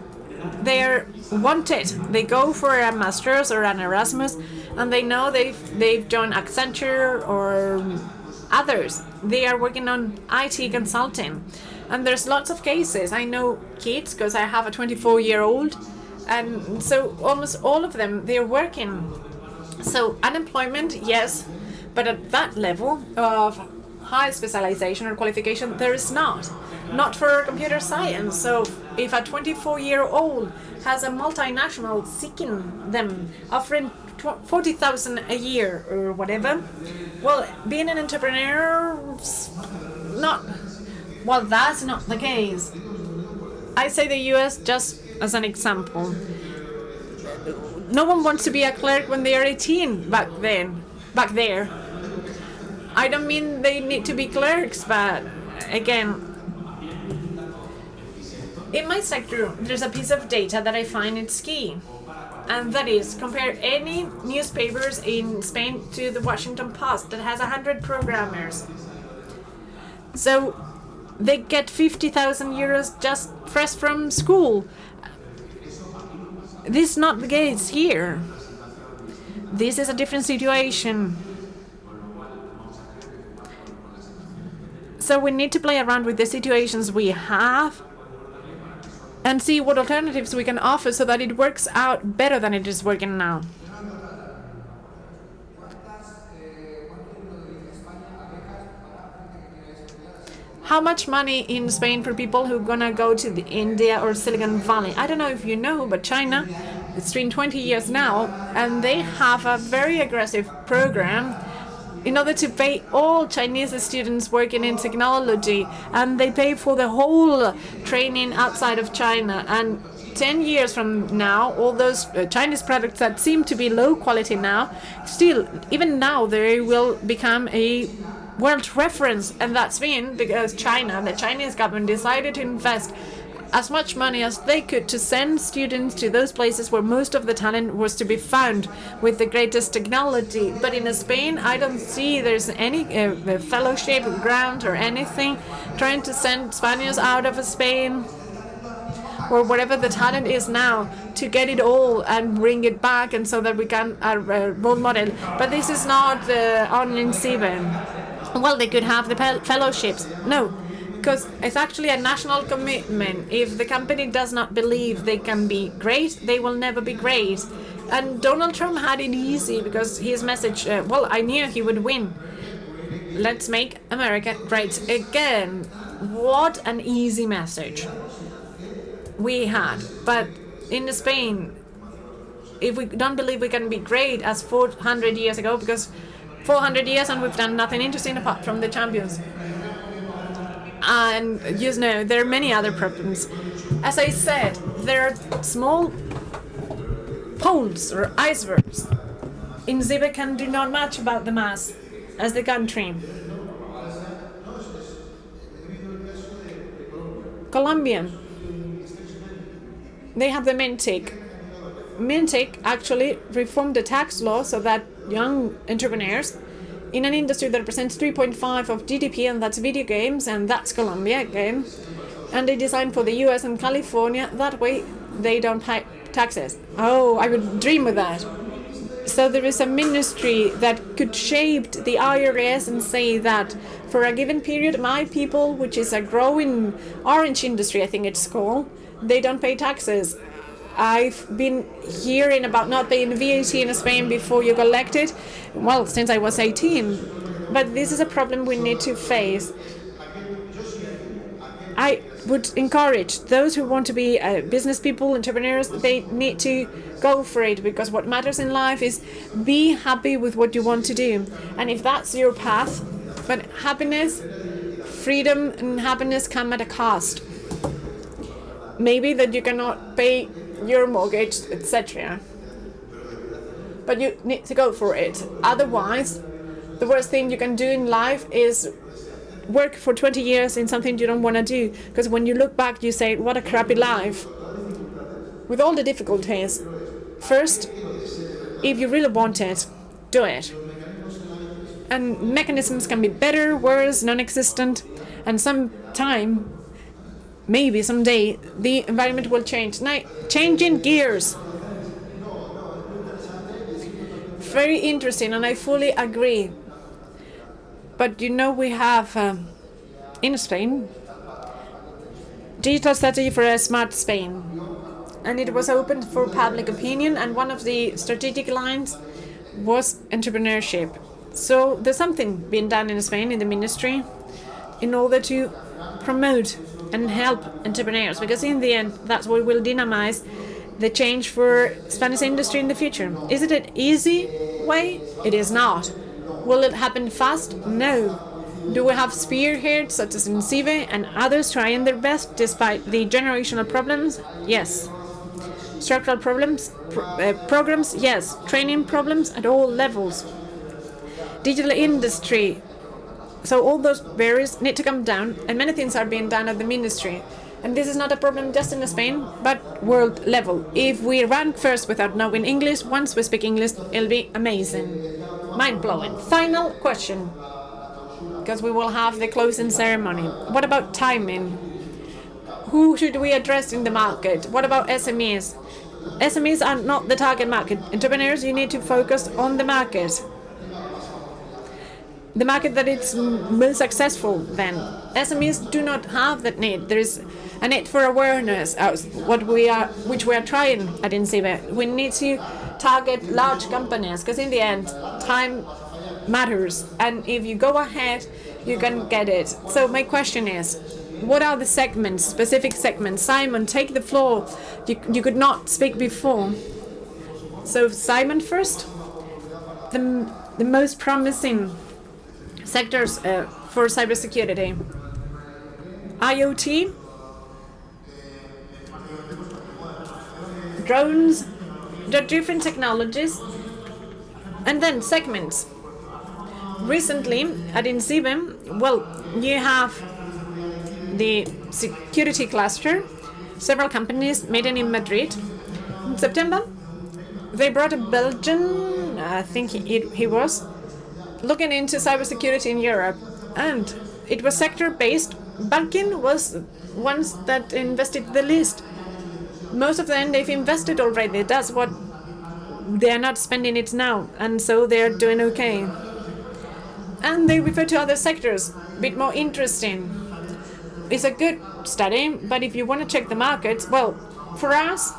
they're wanted. They go for a master's or an Erasmus, and they know they've joined Accenture or others. They are working on IT consulting, and there's lots of cases. I know kids because I have a 24-year-old, and so almost all of them, they're working. So unemployment, yes, but at that level of high specialization or qualification, there is not for computer science. So if a 24-year-old has a multinational seeking them, offering 40,000 a year or whatever, well, being an entrepreneur, that's not the case. I say the US just as an example. No one wants to be a clerk when they are 18 back there. I don't mean they need to be clerks, but again, in my sector, there's a piece of data that I find it's key, and that is compare any newspapers in Spain to the Washington Post that has 100 programmers. So they get 50,000 euros just fresh from school. This is not the case here. This is a different situation. So we need to play around with the situations we have and see what alternatives we can offer so that it works out better than it is working now. How much money in Spain for people who are gonna go to India or Silicon Valley? I don't know if you know, but China, it's been 20 years now, and they have a very aggressive program in order to pay all Chinese students working in technology, and they pay for the whole training outside of China. And 10 years from now, all those Chinese products that seem to be low quality now, still, even now, they will become a world reference. And that's been because China, the Chinese government, decided to invest as much money as they could to send students to those places where most of the talent was to be found with the greatest technology. But in Spain, I don't see there's any fellowship ground or anything trying to send Spaniards out of Spain or whatever the talent is now to get it all and bring it back, and so that we can role model. But this is not on INCIBE. Well, they could have the fellowships. No, because it's actually a national commitment. If the company does not believe they can be great, they will never be great. And Donald Trump had it easy because his message, well, I knew he would win. Let's make America great again. What an easy message we had. But in Spain, if we don't believe we can be great as 400 years ago, because 400 years and we've done nothing interesting apart from the champions. And you know, there are many other problems. As I said, there are small poles or icebergs. INCIBE can do not much about the mass as the country. Colombia, they have the MINTIC. MINTIC actually reformed the tax law so that young entrepreneurs in an industry that represents 3.5% of GDP, and that's video games, and that's Colombia again, and they designed for the US and California, that way they don't pay taxes. Oh, I would dream of that. So there is a ministry that could shape the IRS and say that for a given period, my people, which is a growing orange industry, I think it's called, they don't pay taxes. I've been hearing about not paying VAT in Spain before you collect it, well, since I was 18. But this is a problem we need to face. I would encourage those who want to be business people, entrepreneurs, they need to go for it, because what matters in life is be happy with what you want to do. And if that's your path, but happiness, freedom and happiness come at a cost. Maybe that you cannot pay your mortgage, etc. But you need to go for it. Otherwise, the worst thing you can do in life is work for 20 years in something you don't want to do. Because when you look back, you say, what a crappy life. With all the difficulties. First, if you really want it, do it. And mechanisms can be better, worse, non-existent. And sometime, maybe someday, the environment will change. Now, changing gears. Very interesting, and I fully agree. But you know, we have in Spain digital strategy for a smart Spain, and it was opened for public opinion, and one of the strategic lines was entrepreneurship. So there's something being done in Spain in the ministry in order to promote and help entrepreneurs, because in the end that's what will dynamize the change for Spanish industry in the future. Is it an easy way? It is not. Will it happen fast? No. Do we have spearheads such as INCIBE and others trying their best despite the generational problems? Yes. Structural problems, programs? Yes. Training problems at all levels. Digital industry. So all those barriers need to come down, and many things are being done at the ministry. And this is not a problem just in Spain, but world level. If we rank first without knowing English, once we speak English, it'll be amazing. Mind-blowing. Final question, because we will have the closing ceremony. What about timing? Who should we address in the market? What about SMEs? SMEs are not the target market. Entrepreneurs, you need to focus on the market. the market that it's most successful then. SMEs do not have that need. There is a need for awareness, which we are trying at INCIBE. We need to target large companies, because in the end, time matters. And if you go ahead, you can get it. So my question is, what are the segments, specific segments? Simon, take the floor. You could not speak before. So Simon first. The most promising sectors for cybersecurity. IoT, drones, there are different technologies, and then segments. Recently at INCIBE, well, you have the security cluster, several companies made in Madrid. In September, they brought a Belgian, I think he was, looking into cybersecurity in Europe, and it was sector-based. Banking was ones that invested the least. Most of them, they've invested already. That's what they are not spending it now, and so they're doing okay. And they refer to other sectors, a bit more interesting. It's a good study, but if you want to check the markets, well, for us,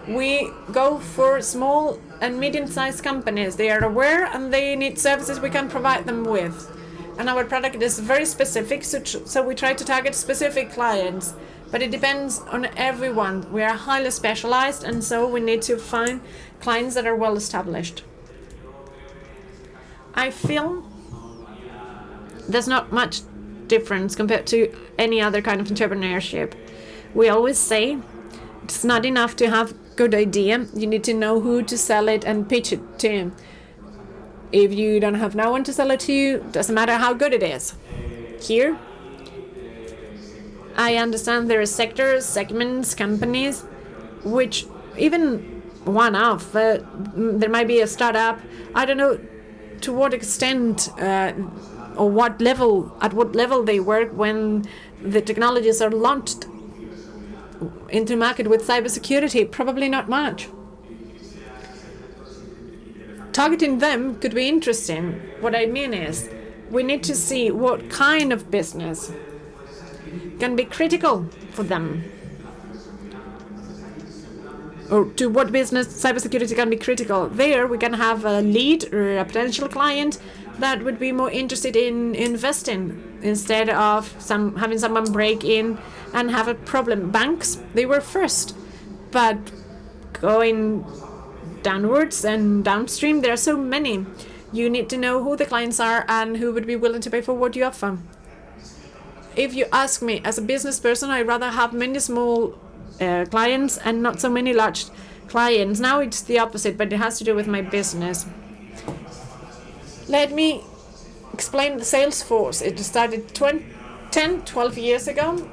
we go for small and medium-sized companies. They are aware and they need services we can provide them with. And our product is very specific, so we try to target specific clients. But it depends on everyone. We are highly specialized, and so we need to find clients that are well established. I feel there's not much difference compared to any other kind of entrepreneurship. We always say it's not enough to have good idea. You need to know who to sell it and pitch it to. If you don't have no one to sell it to, doesn't matter how good it is. Here, I understand there are sectors, segments, companies, which even one-off, there might be a startup. I don't know to what extent or what level, at what level they work when the technologies are launched into market with cybersecurity. Probably not much. Targeting them could be interesting. What I mean is, we need to see what kind of business can be critical for them. Or to what business cybersecurity can be critical. There we can have a lead or a potential client that would be more interested in investing instead of having someone break in and have a problem. Banks, they were first, but going downwards and downstream, there are so many. You need to know who the clients are and who would be willing to pay for what you offer. If you ask me, as a business person, I'd rather have many small clients and not so many large clients. Now it's the opposite, but it has to do with my business. Let me explain the sales force. It started 12 years ago.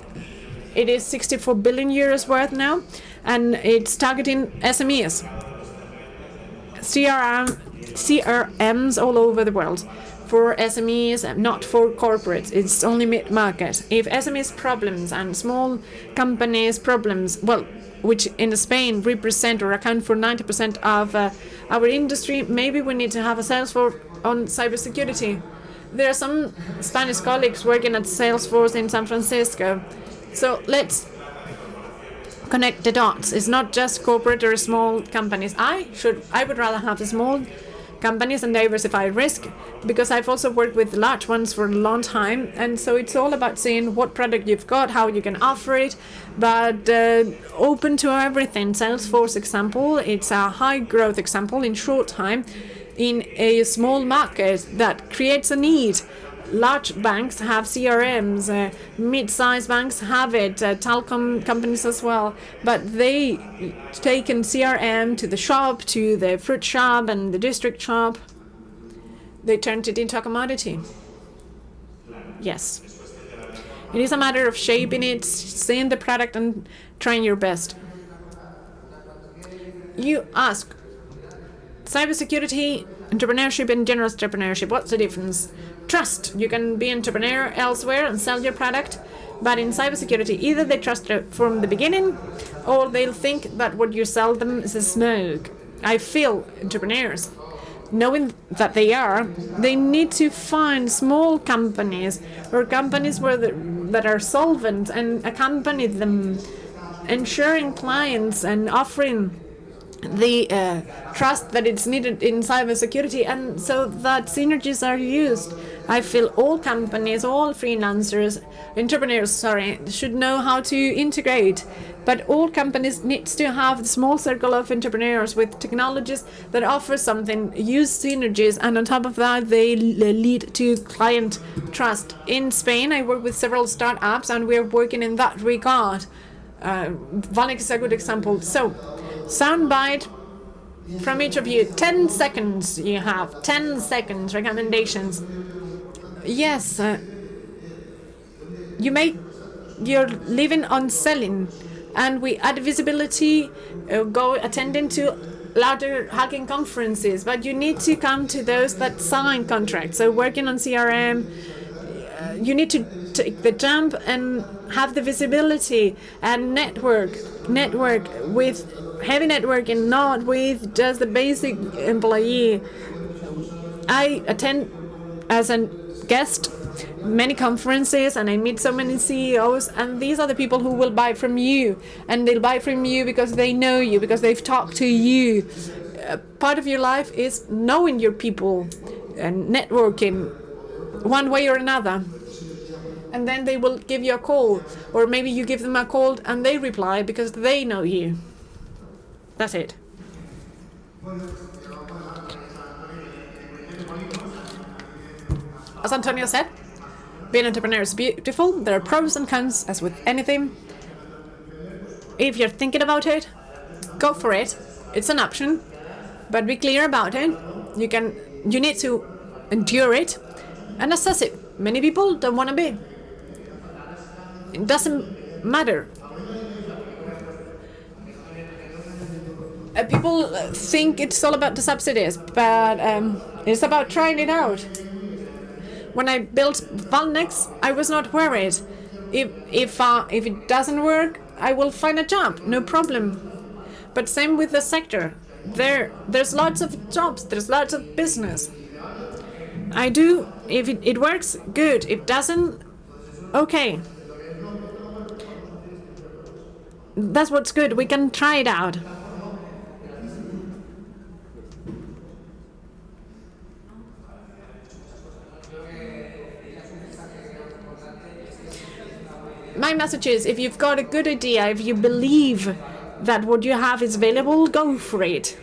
It is 64 billion euros worth now, and it's targeting SMEs, CRMs all over the world. For SMEs, not for corporates. It's only mid-market. If SMEs problems and small companies problems, well, which in Spain represent or account for 90% of our industry, maybe we need to have a sales force on cybersecurity. There are some Spanish colleagues working at Salesforce in San Francisco. So let's connect the dots. It's not just corporate or small companies. I would rather have the small companies and diversify risk, because I've also worked with large ones for a long time, and so it's all about seeing what product you've got, how you can offer it, but open to everything. Salesforce example, it's a high growth example in short time in a small market that creates a need. Large banks have CRMs, mid-sized banks have it, telecom companies as well, but they taken CRM to the shop, to the fruit shop and the district shop. They turned it into a commodity. Yes. It is a matter of shaping it, seeing the product and trying your best. You ask, cybersecurity, entrepreneurship and general entrepreneurship, what's the difference? Trust. You can be an entrepreneur elsewhere and sell your product, but in cybersecurity, either they trust it from the beginning, or they'll think that what you sell them is a smoke. I feel entrepreneurs knowing that they need to find small companies or companies that are solvent and accompany them, ensuring clients and offering the trust that it's needed in cybersecurity, and so that synergies are used. I feel all companies, all freelancers, entrepreneurs, should know how to integrate. But all companies needs to have a small circle of entrepreneurs with technologies that offer something, use synergies, and on top of that, they lead to client trust. In Spain, I work with several startups, and we're working in that regard. Vulnex is a good example. So, soundbite from each of you. 10 seconds you have. 10 seconds recommendations. Yes, you're living on selling, and we add visibility, go attending to larger hacking conferences, but you need to come to those that sign contracts. So working on CRM, you need to take the jump and have the visibility and network with heavy networking, not with just the basic employee. I attend as a guest many conferences, and I meet so many CEOs, and these are the people who will buy from you, and they'll buy from you because they know you, because they've talked to you. Part of your life is knowing your people and networking one way or another, and then they will give you a call, or maybe you give them a call and they reply because they know you. That's it. As Antonio said, being an entrepreneur is beautiful. There are pros and cons, as with anything. If you're thinking about it, go for it. It's an option, but be clear about it. You need to endure it and assess it. Many people don't want to be. It doesn't matter. People think it's all about the subsidies, but it's about trying it out. When I built Vulnex, I was not worried. If it doesn't work, I will find a job, no problem. But same with the sector. There's lots of jobs, there's lots of business. If it works, good. If it doesn't, okay. That's what's good. We can try it out. My message is, if you've got a good idea, if you believe that what you have is valuable, go for it.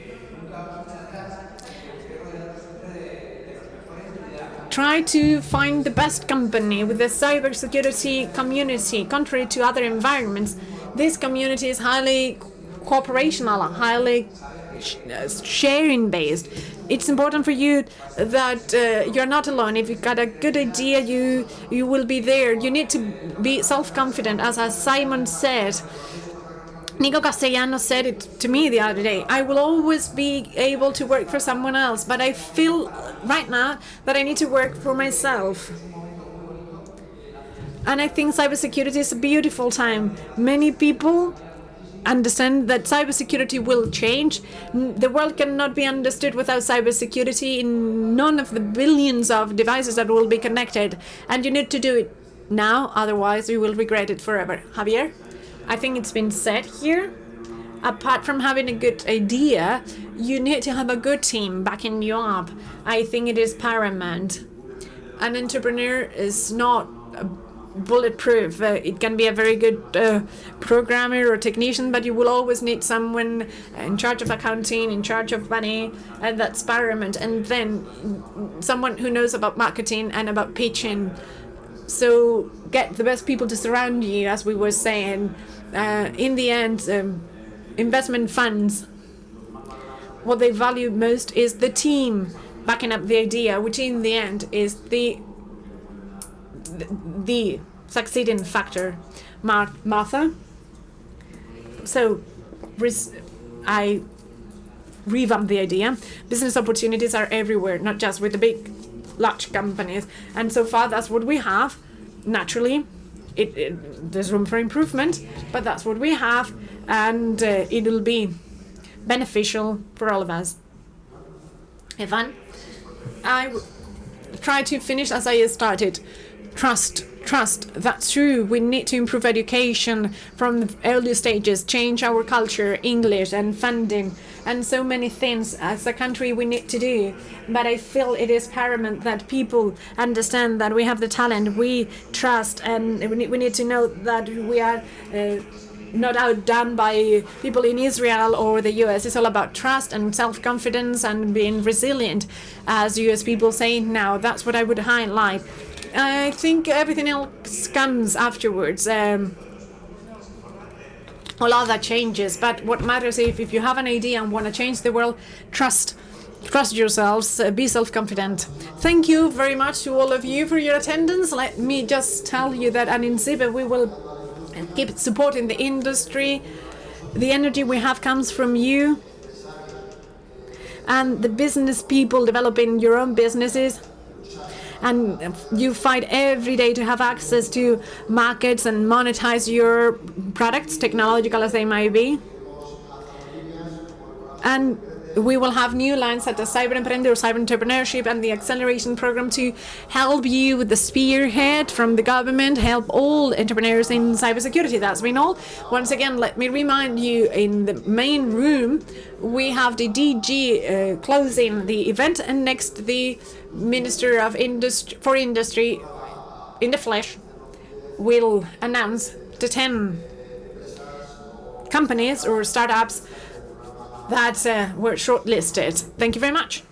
Try to find the best company with the cybersecurity community. Contrary to other environments, this community is highly cooperational, highly sharing based. It's important for you that you're not alone. If you've got a good idea, you will be there. You need to be self-confident, as Simon said. Nico Castellano said it to me the other day. I will always be able to work for someone else, but I feel right now that I need to work for myself. And I think cybersecurity is a beautiful time. Many people understand that cybersecurity will change. The world cannot be understood without cybersecurity in none of the billions of devices that will be connected. And you need to do it now, otherwise you will regret it forever. Javier, I think it's been said here. Apart from having a good idea, you need to have a good team backing you up. I think it is paramount. An entrepreneur is not bulletproof. It can be a very good programmer or technician, but you will always need someone in charge of accounting, in charge of money, and that's paramount. And then someone who knows about marketing and about pitching. So get the best people to surround you, as we were saying. In the end, investment funds, what they value most is the team backing up the idea, which in the end is the succeeding factor. Martha? So, I revamped the idea. Business opportunities are everywhere, not just with the big, large companies. And so far, that's what we have. Naturally, there's room for improvement, but that's what we have, and it'll be beneficial for all of us. Iván, I try to finish as I started. Trust, that's true. We need to improve education from the early stages, change our culture, English and funding, and so many things as a country we need to do. But I feel it is paramount that people understand that we have the talent, we trust, and we need to know that we are not outdone by people in Israel or the US. It's all about trust and self-confidence and being resilient, as US people say now. That's what I would highlight. I think everything else comes afterwards. All other changes, but what matters if you have an idea and want to change the world, trust yourselves, be self-confident. Thank you very much to all of you for your attendance. Let me just tell you that at INCIBE we will keep supporting the industry. The energy we have comes from you and the business people developing your own businesses. And you fight every day to have access to markets and monetize your products, technological as they might be. And we will have new lines at the Cyber Emprendedor, Cyber Entrepreneurship, and the acceleration program to help you with the spearhead from the government, help all entrepreneurs in cybersecurity. That's been all. Once again, let me remind you, in the main room, we have the DG closing the event, and next the Minister of Industry in the flesh will announce the 10 companies or startups that were shortlisted. Thank you very much.